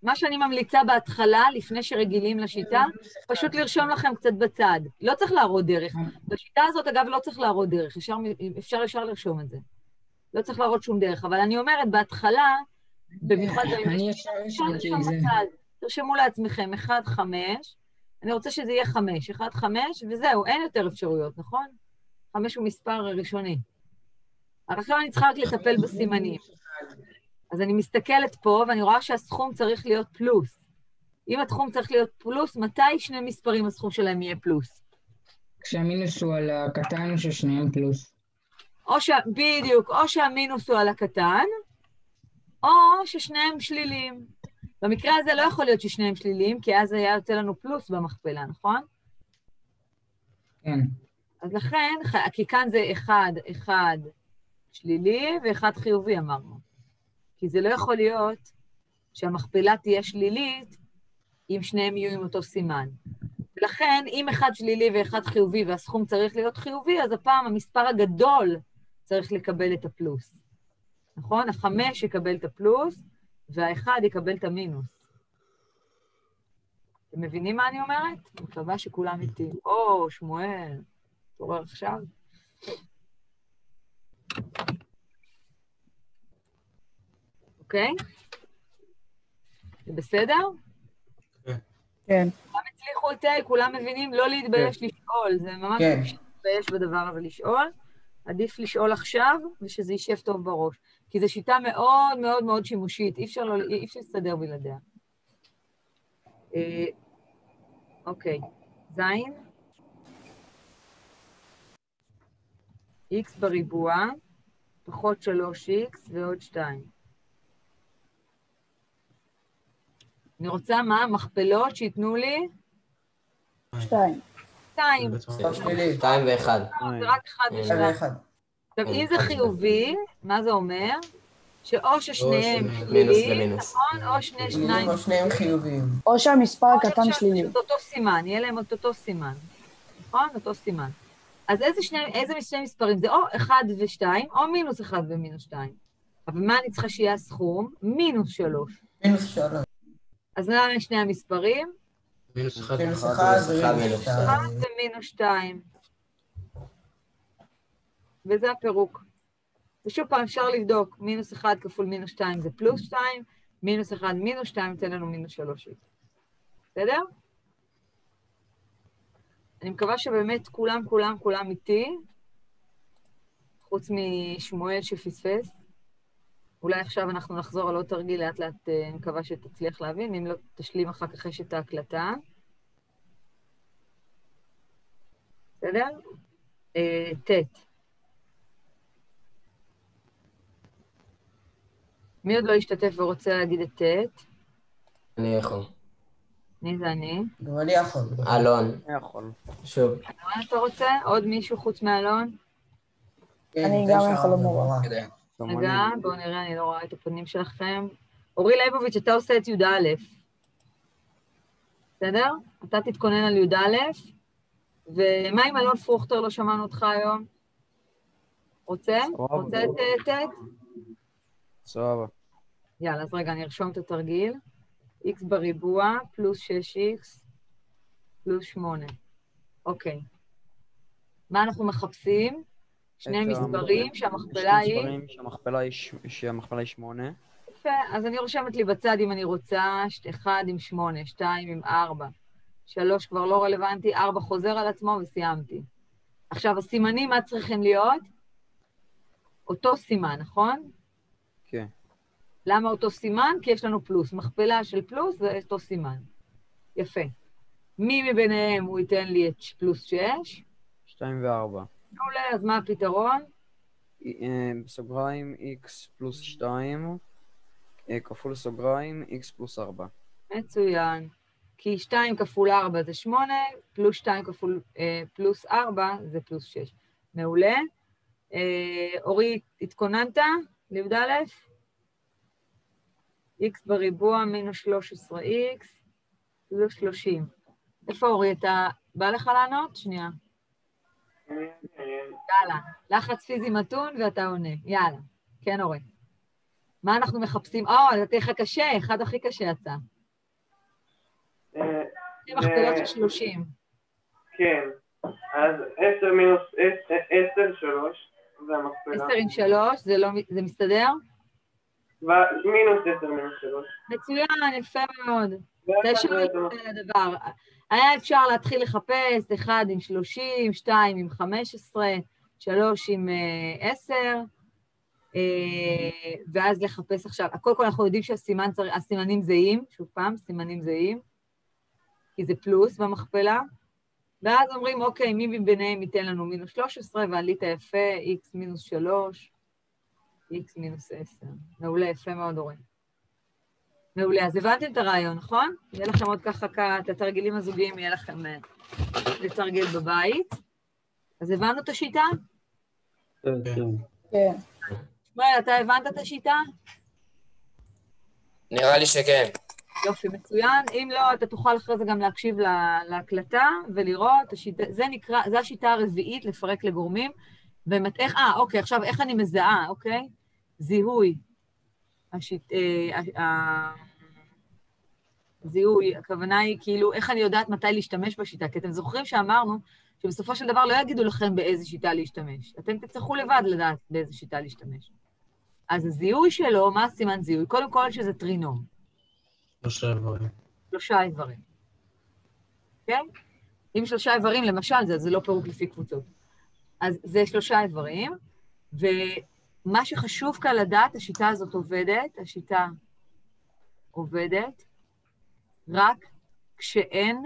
מה שאני ממליצה בהתחלה, לפני שרגילים לשיטה, פשוט לרשום לכם קצת בצד. לא צריך להראות דרך. בשיטה הזאת, אגב, לא צריך להראות דרך. אפשר לרשום את זה. לא צריך להראות שום דרך. אבל אני אומרת, בהתחלה, במיוחד... אני ישר רשמתי את זה. תרשמו לעצמכם 1, 5. אני רוצה שזה יהיה 5. 1, 5, וזהו, אין יותר אפשרויות, נכון? 5 הוא מספר ראשוני. אבל עכשיו אני צריכה רק לטפל בסימנים. אז אני מסתכלת פה, ואני רואה שהסכום צריך להיות פלוס. אם התחום צריך להיות פלוס, מתי שני מספרים הסכום שלהם יהיה פלוס? כשהמינוס הוא על הקטן או ששניהם פלוס. בדיוק, או שהמינוס הוא על הקטן, או ששניהם שליליים. במקרה הזה לא יכול להיות ששניהם שליליים, כי אז היה יוצא לנו פלוס במכפלה, נכון? כן. אז לכן, כי כאן זה 1 שלילי ו1 חיובי, אמרנו. כי זה לא יכול להיות שהמכפלה תהיה שלילית אם שניהם יהיו עם אותו סימן. ולכן, אם 1 שלילי ו1 חיובי והסכום צריך להיות חיובי, אז הפעם המספר הגדול צריך לקבל את הפלוס. נכון? 5 יקבל את הפלוס, וה1 יקבל את המינוס. אתם מבינים מה אני אומרת? אני מקווה שכולם איתי. שמואל, תורר עכשיו. אוקיי? זה בסדר? כן. כולם הצליחו אותי, כולם מבינים? לא להתבייש לשאול, זה ממש להתבייש בדבר הזה לשאול. עדיף לשאול עכשיו, ושזה יישב טוב בראש. כי זו שיטה מאוד מאוד מאוד שימושית, אי אפשר להסתדר בלעדיה. אוקיי, זין. x בריבוע, פחות 3x ועוד 2. אני רוצה מה? מכפלות שיתנו לי? 2. 2. 2 ו-1. זה רק 1 ו-2. עכשיו, אם זה חיובי, מה זה אומר? שאו ששניהם שליליים, נכון? או שניים. או שניהם חיוביים. או שהמספר הקטן שלילי. או אותו סימן, יהיה להם אותו סימן. נכון? אותו סימן. אז איזה שני מספרים? זה או 1 ו-2, או מינוס 1 ומינוס 2. אבל מה אני צריכה שיהיה הסכום? מינוס 3. מינוס 3. אז נראה שני המספרים? מינוס 1 ומינוס 2. וזה הפירוק. ושוב פעם אפשר לבדוק, מינוס 1 כפול מינוס 2 זה פלוס 2, מינוס 1 מינוס 2 ייתן לנו מינוס 3. בסדר? אני מקווה שבאמת כולם איתי, חוץ משמואל שפספס. אולי עכשיו אנחנו נחזור על עוד תרגיל, לאט לאט אני מקווה שתצליח להבין, אם לא תשלים אחר כך יש את ההקלטה. בסדר? תת. מי עוד לא ישתתף ורוצה להגיד את תת? אני יכול. מי זה אני? גם אני יכול. אלון. אני יכול. שוב. אלון אתה רוצה? עוד מישהו חוץ מאלון? אני גם יכול למורה. רגע, בואו נראה, אני לא רואה את הפנים שלכם. אורי ליבוביץ', אתה עושה את י"א. בסדר? אתה תתכונן על י"א. ומה עם אלון פרוכטר? לא שמענו אותך היום? רוצה? רוצה את ט'? סבבה. יאללה, אז רגע, אני ארשום את התרגיל. x בריבוע פלוס 6x פלוס 8. אוקיי. מה אנחנו מחפשים? שני מספרים שהמכפלה היא... שני מספרים שהמכפלה היא 8. יפה, אז אני רושמת לי בצד אם אני רוצה, 1 עם 8, 2 עם 4, 3 כבר לא רלוונטי, 4 חוזר על עצמו וסיימתי. עכשיו, הסימנים, מה צריכים להיות? אותו סימן, נכון? כן. למה אותו סימן? כי יש לנו פלוס. מכפלה של פלוס זה אותו סימן. יפה. מי מביניהם הוא ייתן לי את פלוס 6? 2 ו-4. מעולה, אז מה הפתרון? בסוגריים x פלוס 2, כפול סוגריים x פלוס 4. מצוין. כי 2 כפול 4 זה 8, פלוס 2 כפול פלוס 4 זה פלוס 6. מעולה. אורי, התכוננת? לימוד א'? x בריבוע מינוס 13x, פלוס 30. איפה אורי? אתה בא לך לענות? שנייה. יאללה, לחץ פיזי מתון ואתה עונה. יאללה, כן אורי. מה אנחנו מחפשים? זה לך קשה, אחד הכי קשה יצא. זה מכפלות של 30. כן, אז 10 מינוס 10, 3, זה המכפלה. 10 עם 3, זה מסתדר? מינוס 10 מינוס 3. מצוין, יפה מאוד. זה שואל הדבר. היה אפשר להתחיל לחפש 1 עם 30, 2 עם 15, 3 עם 10, ואז לחפש עכשיו. קודם כל אנחנו יודעים שהסימנים זהים, שוב פעם, סימנים זהים, כי זה פלוס במכפלה, ואז אומרים, אוקיי, מי ביניהם ייתן לנו מינוס 13, ועלית יפה, x מינוס 3, x מינוס 10. מעולה, יפה מאוד אורי. מעולה, אז הבנתם את הרעיון, נכון? יהיה לכם עוד ככה את התרגילים הזוגיים, יהיה לכם לתרגיל בבית. אז הבנו את השיטה? כן. כן. שמואל, אתה הבנת את השיטה? נראה לי שכן. יופי, מצוין. אם לא, אתה תוכל אחרי זה גם להקשיב להקלטה ולראות. זו השיטה הרביעית לפרק לגורמים. אוקיי, עכשיו איך אני מזהה, אוקיי? זיהוי. זיהוי, הכוונה היא כאילו, איך אני יודעת מתי להשתמש בשיטה? כי אתם זוכרים שאמרנו שבסופו של דבר לא יגידו לכם באיזה שיטה להשתמש. אתם תצטרכו לבד לדעת באיזה שיטה להשתמש. אז הזיהוי שלו, מה הסימן זיהוי? קודם כל שזה טרינום. 3 איברים. 3 איברים. כן? אם 3 איברים, למשל, זה לא פירוק לפי קבוצות. אז זה 3 איברים, ומה שחשוב כאן לדעת, השיטה הזאת עובדת רק כשאין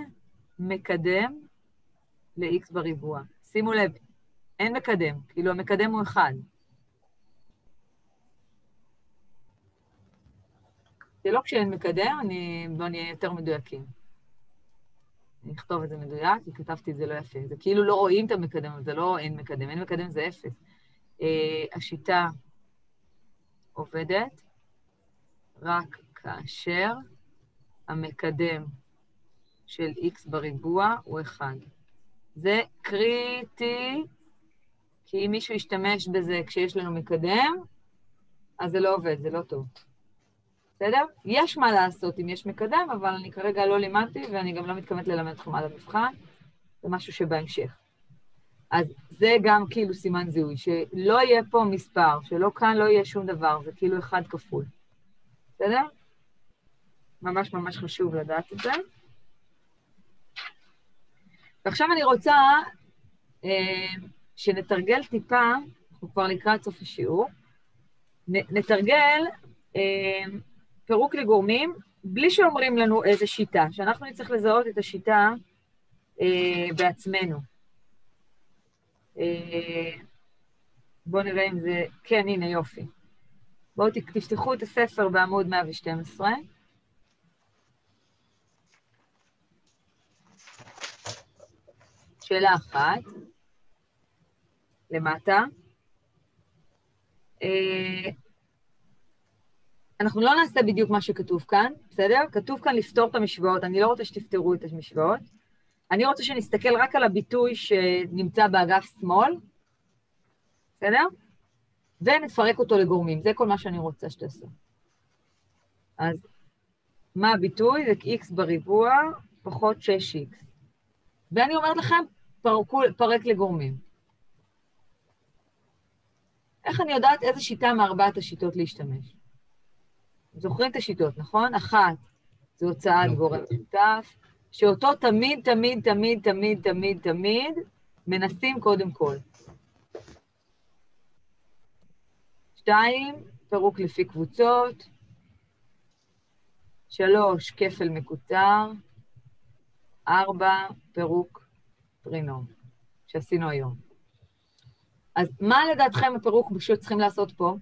מקדם ל-x בריבוע. שימו לב, אין מקדם, כאילו המקדם הוא 1. זה לא כשאין מקדם, בואו נהיה יותר מדויקים. אני אכתוב את זה מדויק, כי כתבתי את זה לא יפה. זה כאילו לא רואים את המקדם, זה לא אין מקדם, אין מקדם זה 0. השיטה עובדת רק כאשר המקדם של x בריבוע הוא 1. זה קריטי, כי אם מישהו ישתמש בזה כשיש לנו מקדם, אז זה לא עובד, זה לא טוב. בסדר? יש מה לעשות אם יש מקדם, אבל אני כרגע לא לימדתי, ואני גם לא מתכוונת ללמד אתכם עד המבחן. זה משהו שבהמשך. אז זה גם כאילו סימן זיהוי, שלא יהיה פה מספר, שלא כאן לא יהיה שום דבר, זה כאילו 1 כפול. בסדר? ממש ממש חשוב לדעת את זה. ועכשיו אני רוצה שנתרגל טיפה, אנחנו כבר לקראת סוף השיעור, נתרגל פירוק לגורמים, בלי שאומרים לנו איזה שיטה, שאנחנו נצטרך לזהות את השיטה בעצמנו. בואו נראה אם זה... כן, הנה, יופי. בואו תפתחו את הספר בעמוד 112. שאלה 1. למטה. אנחנו לא נעשה בדיוק מה שכתוב כאן, בסדר? כתוב כאן לפתור את המשוואות, אני לא רוצה שתפתרו את המשוואות. אני רוצה שנסתכל רק על הביטוי שנמצא באגף שמאל, בסדר? ונפרק אותו לגורמים. זה כל מה שאני רוצה שתעשו. אז מה הביטוי? זה x בריבוע פחות 6x. ואני אומרת לכם, פרק לגורמים. איך אני יודעת איזה שיטה מארבעת השיטות להשתמש? זוכרים את השיטות, נכון? אחת, זה הוצאת גורם משותף, שאותו תמיד, תמיד, תמיד, תמיד, תמיד, תמיד, מנסים קודם כל. 2, פירוק לפי קבוצות. 3, כפל מקוצר. 4, פירוק טרינום, שעשינו היום. אז מה לדעתכם הפירוק שצריכים לעשות פה?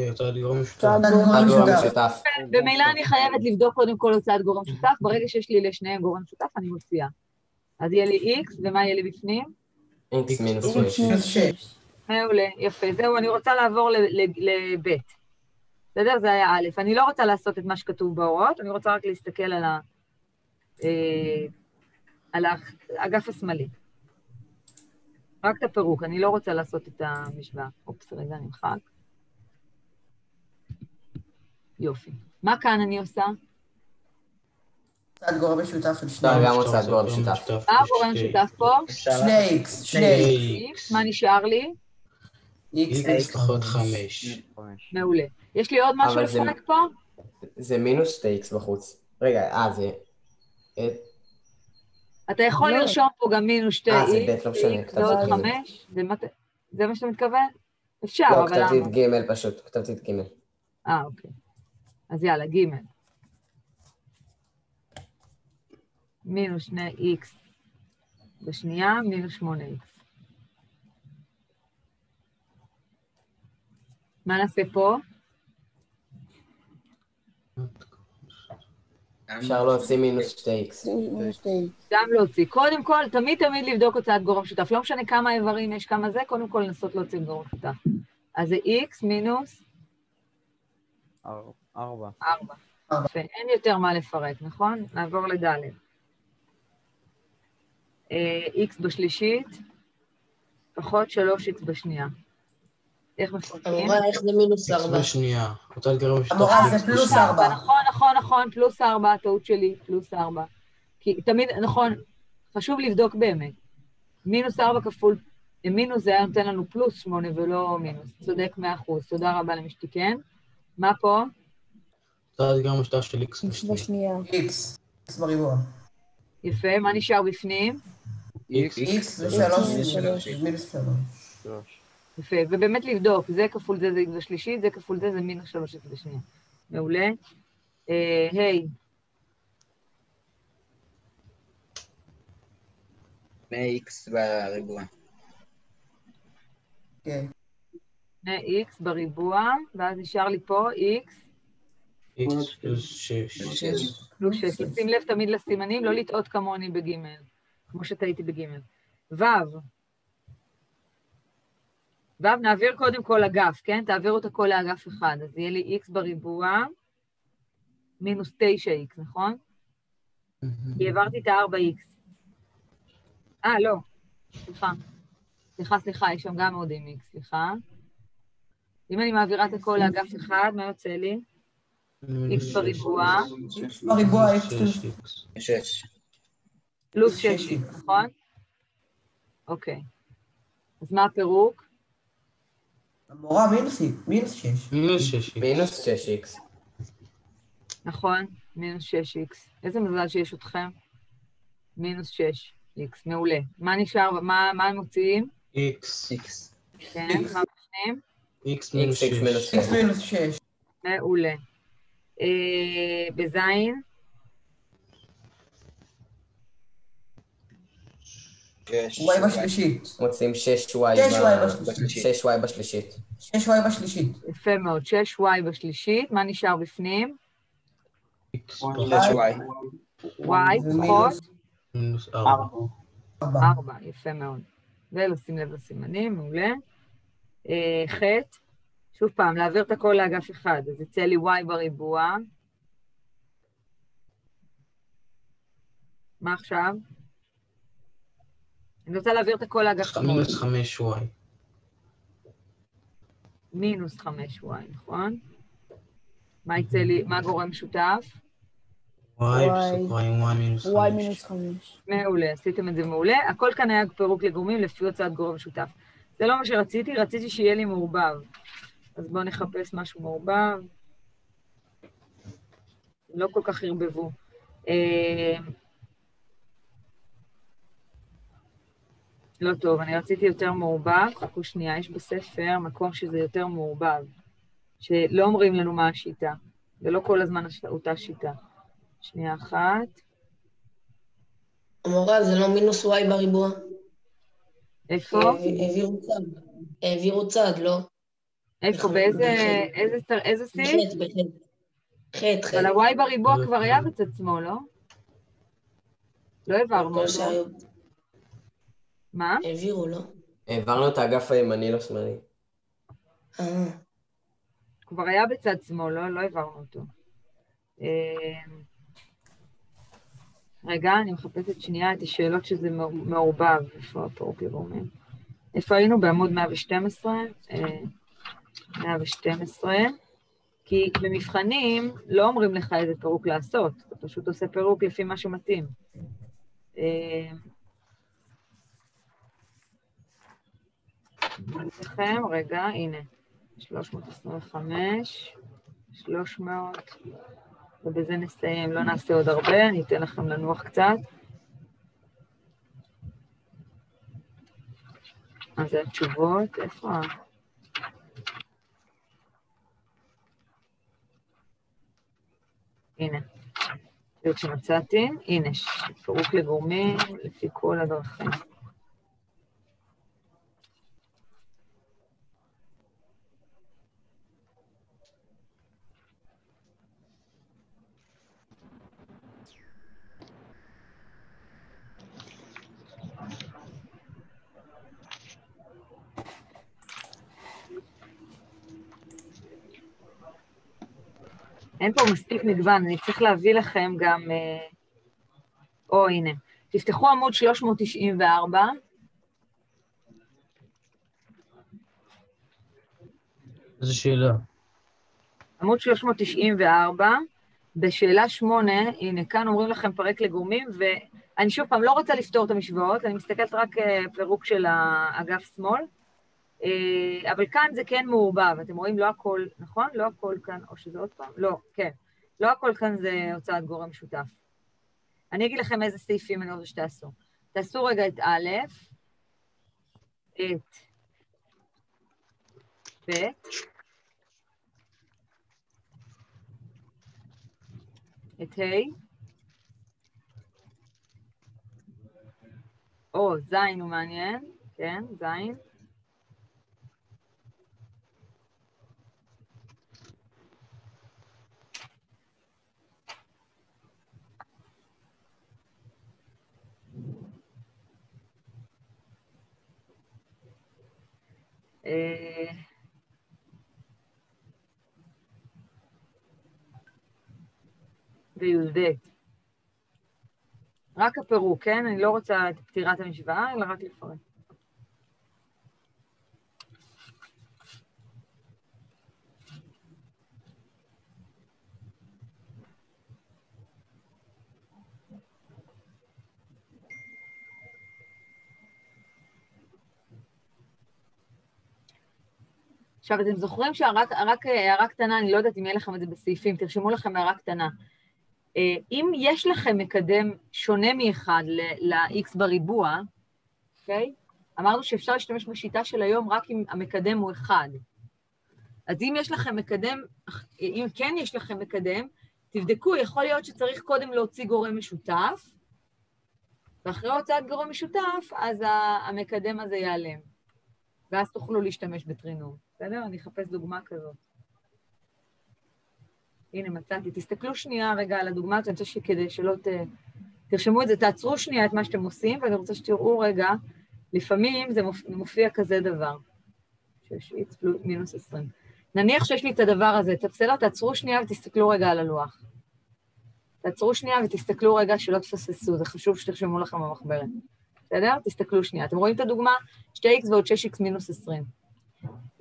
הוצאת גורם משותף. הוצאת גורם משותף. במילא אני חייבת לבדוק קודם כל הוצאת גורם משותף, ברגע שיש לי לשניהם גורם משותף, אני מוציאה. אז יהיה לי x, ומה יהיה לי בפנים? x מינוס 6. מעולה, יפה. זהו, אני רוצה לעבור לב'. בסדר? זה היה א'. אני לא רוצה לעשות את מה שכתוב בהוראות, אני רוצה רק להסתכל על האגף השמאלי. רק את הפירוק, אני לא רוצה לעשות את המשוואה. אופס, רגע, נמחק. יופי. מה כאן אני עושה? הוצאת גורם משותף של 2. גם הוצאת גורם משותף. מה הגורם משותף פה? 2x. מה נשאר לי? x פחות 5. מעולה. יש לי עוד משהו לפרק פה? זה מינוס 2x בחוץ. רגע, זה... אתה יכול לרשום פה גם מינוס 2x. זה ב', לא משנה. זה עוד 5? זה מה שאתה מתכוון? אפשר, לא, אבל... כתבתי את ג' פשוט. כתבתי את ג'. אוקיי. אז יאללה, ג'. מינוס 2x בשנייה, מינוס 8x. מה נעשה פה? אפשר להוציא מינוס 2x. גם להוציא. קודם כל, תמיד לבדוק הוצאת גורם משותף. לא משנה כמה איברים יש, כמה זה, קודם כל לנסות להוציא גורם משותף. אז זה x מינוס? 4. יפה, אין יותר מה לפרק, נכון? נעבור לד'. x בשלישית, פחות 3x בשנייה. איך מפרקים? אמורה, איך זה מינוס 4? בשנייה. הוצאת גורם משותף. אמורה, זה פלוס 4. נכון, פלוס 4, הטעות שלי, פלוס 4. כי תמיד, נכון, חשוב לבדוק באמת. מינוס 4 כפול, מינוס זה היה נותן לנו פלוס 8 ולא מינוס. צודק 100%. תודה רבה למי שתיקן. מה פה? הוצאת גורם משותף של x בשנייה. x בריבוע. יפה, מה נשאר בפנים? x זה 3, מינוס 3. יפה, ובאמת לבדוק, זה כפול זה x בשלישית, זה כפול זה מינוס 3x בשנייה. מעולה. היי. 2x בריבוע. כן. 2x בריבוע, ואז נשאר לי פה x. x פלוס 6. פלוס 6. שים לב תמיד לסימנים, לא לטעות כמוני בג', כמו שטעיתי בג'. ו' נעביר קודם כל אגף, כן? תעבירו את הכל לאגף אחד. אז יהיה לי x בריבוע, מינוס 9x, נכון? כי העברתי את ה-4x. לא. סליחה, יש שם גם עוד עם x, סליחה. אם אני מעבירה את הכל לאגף אחד, מה יוצא לי? x בריבוע. x בריבוע, x פלוס 6. פלוס 6x, נכון? אוקיי. אז מה הפירוק? אמורה, מינוס 6. מינוס 6x. נכון, מינוס 6x. איזה מזל שיש אתכם? מינוס 6x, מעולה. מה נשאר, מה הם מוציאים? x. כן, מה בפנים? x מינוס 6. x מינוס 6. מעולה. בזין? y בשלישית. מוצאים 6y בשלישית. 6y בשלישית. יפה מאוד, 6y בשלישית. מה נשאר בפנים? x y פחות? מינוס 4. 4, יפה מאוד. ולשים לב לסימנים, מעולה. ח' שוב פעם, להעביר את הכל לאגף אחד. אז יצא לי y בריבוע. מה עכשיו? אני רוצה להעביר את הכל לאגף אחד. מינוס 5y. מינוס 5y, נכון? מה יצא לי, מה גורם משותף? y בסוגריים y מינוס 5. y מינוס 5. מעולה, עשיתם את זה מעולה. הכל כאן היה פירוק לגורמים לפי הוצאת גורם משותף. זה לא מה שרציתי, רציתי שיהיה לי מעורבב. אז בואו נחפש משהו מעורבב. לא כל כך הרבבו. לא טוב, אני רציתי יותר מעורבב. חכו שנייה, יש בספר מקום שזה יותר מעורבב. שלא אומרים לנו מה השיטה. ולא כל הזמן אותה שיטה. שנייה אחת. המורה, זה לא מינוס y בריבוע. איפה? העבירו צד, לא? איפה? באיזה סעיף? חטא. אבל ה-y בריבוע כבר היה בצד שמאל, לא? לא העברנו. מה? העבירו, לא? העברנו את האגף הימני, לא שמאלי. כבר היה בצד שמאל, לא העברנו אותו. רגע, אני מחפשת שנייה את השאלות שזה מעורבב. איפה הפירוק לגורמים? איפה היינו? בעמוד 112. 112. כי במבחנים לא אומרים לך איזה פירוק לעשות. אתה פשוט עושה פירוק לפי מה שמתאים. לכם, רגע, הנה. 325, 300, ובזה נסיים, לא נעשה עוד הרבה, אני אתן לכם לנוח קצת. אז זה התשובות, איפה? הנה, זאת שמצאתי, הנה, פירוק לגורמים לפי כל הדרכים. אין פה מספיק מגוון, אני צריך להביא לכם גם... הנה. תפתחו עמוד 394. איזו שאלה? עמוד 394, בשאלה 8, הנה, כאן אומרים לכם פרק לגורמים, ואני שוב פעם לא רוצה לפתור את המשוואות, אני מסתכלת רק פירוק של האגף שמאל, אבל כאן זה כן מעורבב, אתם רואים לא הכל, נכון? לא הכל כאן, או שזה עוד פעם? לא, כן. לא הכל כאן זה הוצאת גורם משותף. אני אגיד לכם איזה סעיפים אני רוצה שתעשו. תעשו רגע את א', את ב', את ה', או, זין הוא מעניין, כן, זין. וי"ד. רק הפירוק, כן? אני לא רוצה את פתירת המשוואה, אלא רק לפרט. עכשיו, אתם זוכרים שרק הערה קטנה, אני לא יודעת אם יהיה לכם את זה בסעיפים, תרשמו לכם הערה קטנה. אם יש לכם מקדם שונה מאחד ל-x בריבוע, אוקיי? אמרנו שאפשר להשתמש בשיטה של היום רק אם המקדם הוא 1. אז אם יש לכם מקדם, אם כן יש לכם מקדם, תבדקו, יכול להיות שצריך קודם להוציא גורם משותף, ואחרי הוצאת גורם משותף, אז המקדם הזה ייעלם. ואז תוכלו להשתמש בטרינום. בסדר? אני אחפש דוגמה כזאת. הנה, מצאתי. תסתכלו שנייה רגע על הדוגמה, אני רוצה שכדי שלא תרשמו את זה, תעצרו שנייה את מה שאתם עושים, ואני רוצה שתראו רגע, לפעמים זה מופיע כזה דבר. 6x מינוס 20. נניח שיש לי את הדבר הזה, בסדר? תעצרו שנייה ותסתכלו רגע על הלוח. תעצרו שנייה ותסתכלו רגע שלא תפססו, זה חשוב שתרשמו לכם במחברת. בסדר? תסתכלו שנייה. אתם רואים את הדוגמה? 2x ועוד 6x מינוס 20.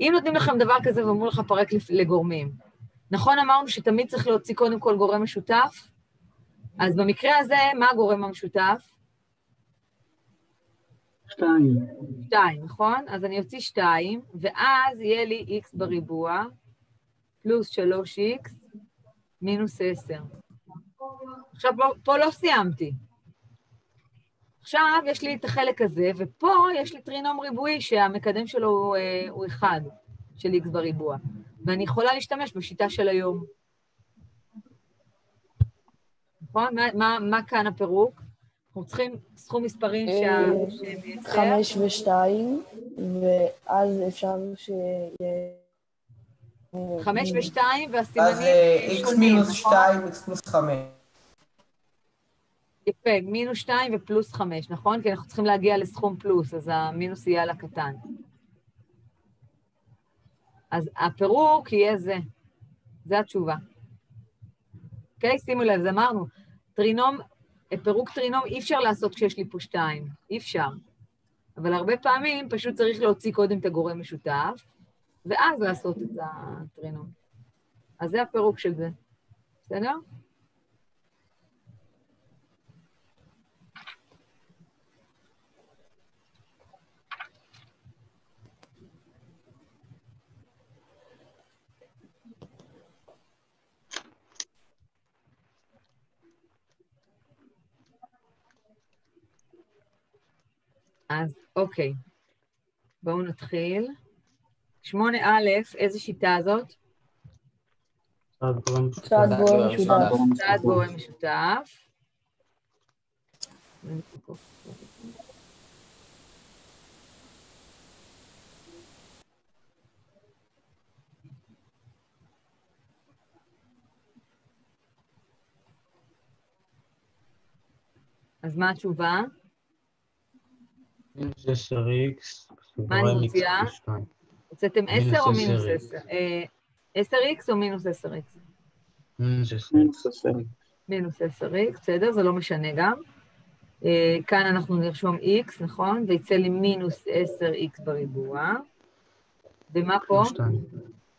אם נותנים לכם דבר כזה ואומרו לך פרק לגורמים, נכון אמרנו שתמיד צריך להוציא קודם כל גורם משותף? אז במקרה הזה, מה הגורם המשותף? 2. 2, נכון? אז אני אוציא 2, ואז יהיה לי x בריבוע, פלוס 3x, מינוס 10. עכשיו, פה לא סיימתי. עכשיו יש לי את החלק הזה, ופה יש לי טרינום ריבועי שהמקדם שלו הוא 1, של x בריבוע. ואני יכולה להשתמש בשיטה של היום. נכון? מה כאן הפירוק? אנחנו צריכים סכום מספרים שמייצר. 5 ו-2, ואז אפשר שיהיה... 5 ו-2, והסימנים אז x מינוס 2, x פלוס 5. יפה, מינוס 2 ופלוס 5, נכון? כי אנחנו צריכים להגיע לסכום פלוס, אז המינוס יהיה על הקטן. אז הפירוק יהיה זה. זה התשובה. אוקיי? שימו לב, זה אמרנו. טרינום, פירוק טרינום אי אפשר לעשות כשיש לי פה 2. אי אפשר. אבל הרבה פעמים פשוט צריך להוציא קודם את הגורם משותף, ואז לעשות את הטרינום. אז זה הפירוק של זה. בסדר? אז אוקיי, בואו נתחיל. 8א, איזה שיטה זאת? צעד גורם משותף. צעד גורם משותף. אז מה התשובה? מינוס 10x, מה אני מוציאה? הוצאתם 10 או מינוס 10? 10x או מינוס 10x? מינוס 10x. מינוס 10x, בסדר, זה לא משנה גם. כאן אנחנו נרשום x, נכון? ויצא לי מינוס 10x בריבוע. ומה פה?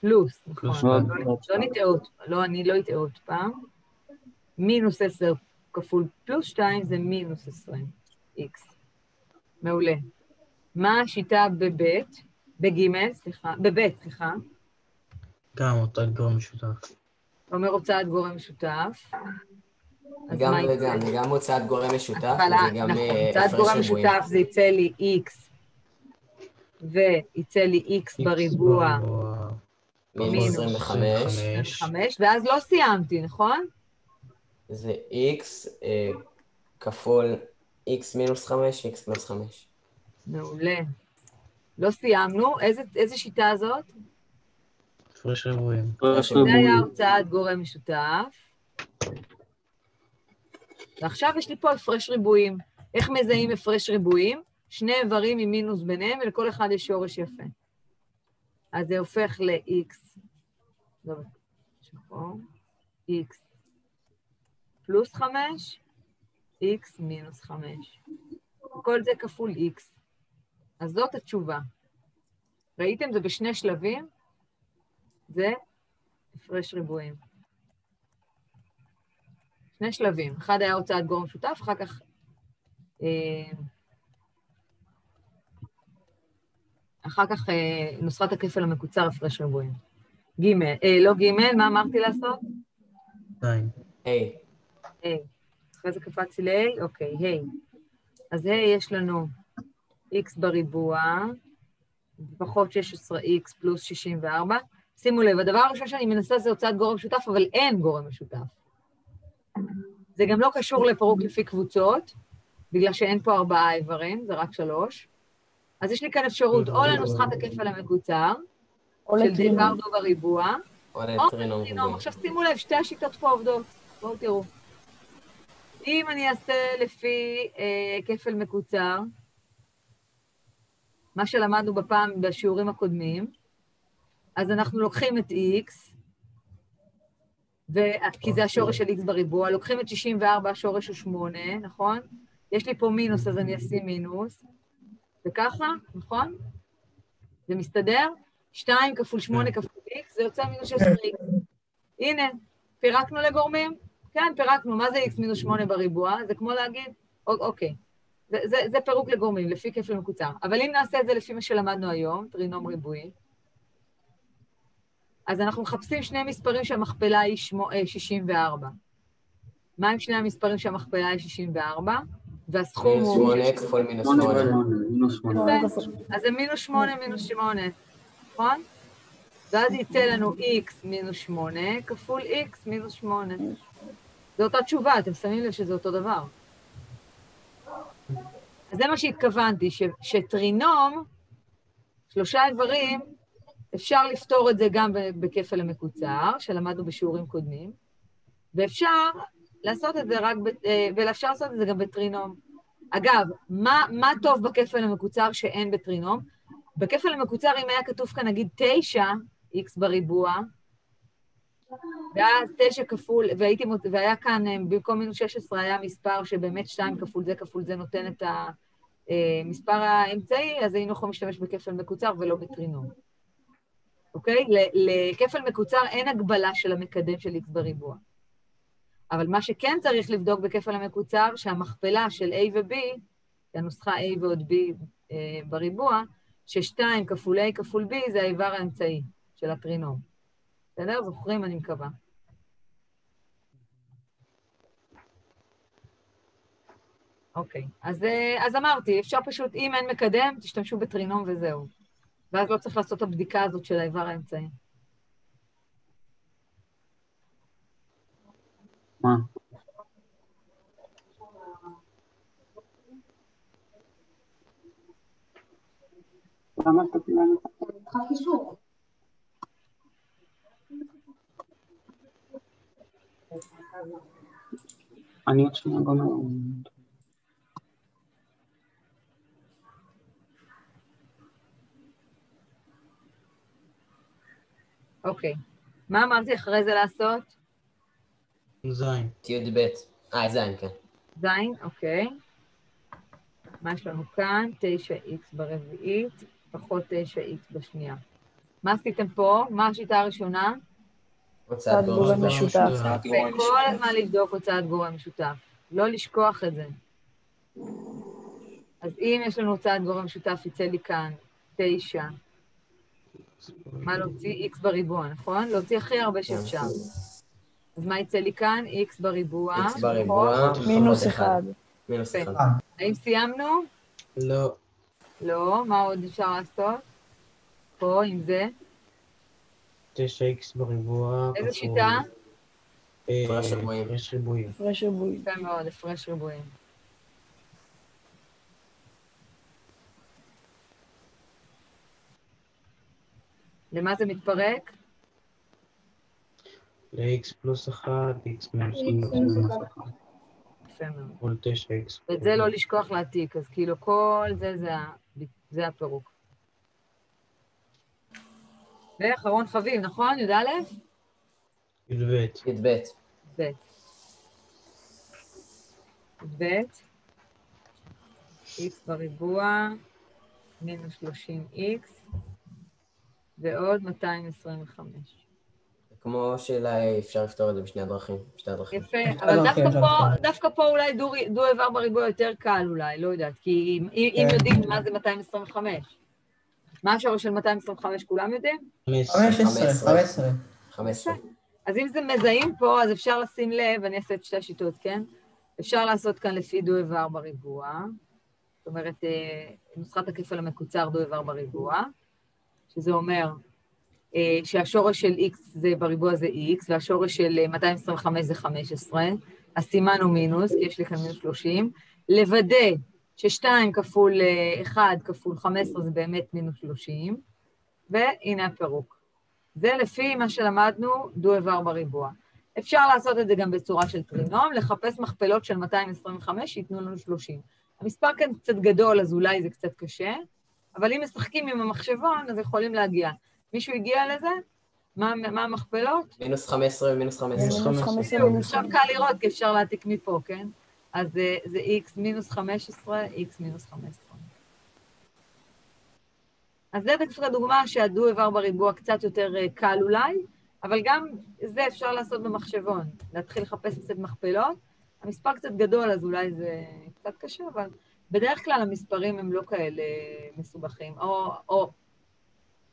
פלוס, נכון. לא נטעות, אני לא אטעה עוד פעם. מינוס 10 כפול פלוס 2 זה מינוס 20x. מעולה. מה השיטה בבית, סליחה? גם הוצאת גורם משותף. אומר הוצאת גורם משותף. גם וגם, גם הוצאת גורם משותף, וגם הוצאת גורם משותף זה יצא לי x, ויצא לי x בריבוע, מינוס 25, ואז לא סיימתי, נכון? זה x כפול x מינוס 5, x פלוס 5. מעולה. לא סיימנו. איזה שיטה הזאת? הפרש ריבועים. זה היה הוצאת גורם משותף. ועכשיו יש לי פה הפרש ריבועים. איך מזהים הפרש ריבועים? שני איברים עם מינוס ביניהם, ולכל אחד יש שורש יפה. אז זה הופך ל-x. x פלוס 5, x מינוס 5. כל זה כפול x. אז זאת התשובה. ראיתם? זה בשני שלבים. זה הפרש ריבועים. שני שלבים. אחד היה הוצאת גורם משותף, אחר כך נוסחת הכפל המקוצר הפרש ריבועים. לא ג', מה אמרתי לעשות? 2. אחרי זה קפצתי ל-A, אוקיי, A. אז A יש לנו x בריבוע, פחות 16x פלוס 64. שימו לב, הדבר הראשון שאני מנסה זה הוצאת גורם משותף, אבל אין גורם משותף. זה גם לא קשור לפירוק לפי קבוצות, בגלל שאין פה 4 איברים, זה רק 3. אז יש לי כאן אפשרות או לנוסחת הכפל המקוצר, של דבר דו בריבוע, או לטרינום. עכשיו שימו לב, שתי השיטות פה עובדות. בואו תראו. אם אני אעשה לפי כפל מקוצר, מה שלמדנו בשיעורים הקודמים, אז אנחנו לוקחים את x, כי זה השורש של x בריבוע, לוקחים את 64, השורש הוא 8, נכון? יש לי פה מינוס, אז אני אשים מינוס, וככה, נכון? זה מסתדר? 2 כפול 8 כפול x, זה יוצא מינוס 16x. הנה, פירקנו לגורמים? כן, פירקנו. מה זה x מינוס 8 בריבוע? זה כמו להגיד, אוקיי. זה פירוק לגורמים, לפי כפל מקוצר. אבל אם נעשה את זה לפי מה שלמדנו היום, טרינום ריבועי, אז אנחנו מחפשים שני מספרים שהמכפלה היא 64. מה עם שני המספרים שהמכפלה היא 64? והסכום הוא... מינוס 8 כפול מינוס 8. אז זה מינוס 8 מינוס 8, נכון? ואז יצא לנו x מינוס 8 כפול x מינוס 8. זו אותה תשובה, אתם שמים לב שזה אותו דבר. אז זה מה שהתכוונתי, שטרינום, שלושה איברים, אפשר לפתור את זה גם בכפל המקוצר, שלמדנו בשיעורים קודמים, ואפשר לעשות את זה ואפשר לעשות את זה גם בטרינום. אגב, מה טוב בכפל המקוצר שאין בטרינום? בכפל המקוצר, אם היה כתוב כאן, נגיד 9, x בריבוע, ואז 9 כפול, והיה כאן, במקום מינוס 16, היה מספר שבאמת 2 כפול זה נותן את המספר האמצעי, אז היינו יכולים להשתמש בכפל מקוצר ולא בטרינום. אוקיי? לכפל מקוצר אין הגבלה של המקדם של x בריבוע. אבל מה שכן צריך לבדוק בכפל המקוצר, שהמכפלה של a ו-b, הנוסחה a ועוד b בריבוע, ש2 כפול a כפול b זה האיבר האמצעי של הטרינום. בסדר? זוכרים, אני מקווה. אוקיי, אז אמרתי, אפשר פשוט, אם אין מקדם, תשתמשו בטרינום וזהו. ואז לא צריך לעשות את הבדיקה הזאת של האיבר האמצעי. מה? למה אתה תלמד אותך חישוב? אני עוד שנייה גומר. אוקיי. מה אמרתי אחרי זה לעשות? זין. י"ב. זין, כן. זין, אוקיי. מה יש לנו כאן? 9x ברביעית, פחות 9x בשנייה. מה עשיתם פה? מה השיטה הראשונה? הוצאת גורם משותף. וכל הזמן לבדוק הוצאת גורם משותף. לא לשכוח את זה. אז אם יש לנו הוצאת גורם משותף, יצא לי כאן 9. מה להוציא? x בריבוע, נכון? להוציא הכי הרבה שאפשר. אז מה יצא לי כאן? x בריבוע. x בריבוע. מינוס 1. מינוס 1. האם סיימנו? לא. לא, מה עוד אפשר לעשות? פה, עם זה. 9x בריבוע. איזה שיטה? הפרש ריבועים. הפרש ריבועים. הפרש ריבועים. יפה מאוד, הפרש ריבועים. למה זה מתפרק? ל-x פלוס 1, x מינוס 1. יפה מאוד. כל 9x. ואת זה לא לשכוח להעתיק, אז כאילו כל זה הפירוק. ואחרון חביב, נכון? י"א? י"ב. י"ב. י"ב. x בריבוע, מינוס 30x, ועוד 225. כמו שאלה אפשר לפתור את זה בשתי הדרכים. יפה, אבל דווקא פה אולי דו איבר בריבוע יותר קל אולי, לא יודעת, כי אם יודעים מה זה 225. מה השורש של 225 כולם יודעים? 15. אז אם זה מזהים פה, אז אפשר לשים לב, אני אעשה את שתי השיטות, כן? אפשר לעשות כאן לפי דו איבר בריבוע, זאת אומרת, נוסחת הכפל המקוצר דו איבר בריבוע, שזה אומר שהשורש של x זה בריבוע זה x, והשורש של 225 זה 15, אז סימנו מינוס, כי יש לי כאן מינוס 30, לוודא ש2 כפול 1 כפול 15 זה באמת מינוס 30, והנה הפירוק. זה לפי מה שלמדנו, דו איבר בריבוע. אפשר לעשות את זה גם בצורה של טרינום, לחפש מכפלות של 225 שיתנו לנו 30. המספר כאן קצת גדול, אז אולי זה קצת קשה, אבל אם משחקים עם המחשבון, אז יכולים להגיע. מישהו הגיע לזה? מה המכפלות? מינוס 15 ומינוס 15. עכשיו קל לראות, כי אפשר להעתיק מפה, כן? אז זה x מינוס 15, x מינוס 15. אז זה דווקא דוגמה שהדו איבר בריבוע קצת יותר קל אולי, אבל גם זה אפשר לעשות במחשבון, להתחיל לחפש קצת מכפלות. המספר קצת גדול, אז אולי זה קצת קשה, אבל בדרך כלל המספרים הם לא כאלה מסובכים. או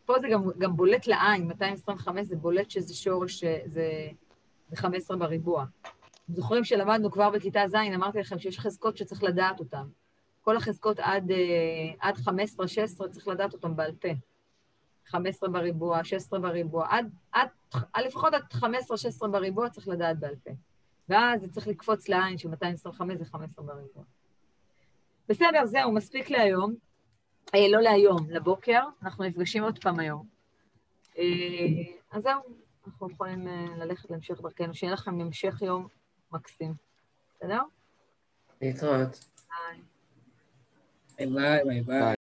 פה זה גם בולט לעין, 225 זה בולט שזה שורש, זה 15 בריבוע. זוכרים שלמדנו כבר בכיתה ז', אמרתי לכם שיש חזקות שצריך לדעת אותן. כל החזקות עד 15-16 צריך לדעת אותן בעל פה. 15 בריבוע, 16 בריבוע, לפחות עד 15-16 בריבוע צריך לדעת בעל פה. ואז זה צריך לקפוץ לעין ש-225 זה 15 בריבוע. בסדר, זהו, מספיק להיום. לא להיום, לבוקר. אנחנו נפגשים עוד פעם היום. אז זהו, אנחנו יכולים ללכת להמשך דרכנו, שיהיה לכם המשך יום מקסים. בסדר? להתראות. ביי. ביי ביי ביי.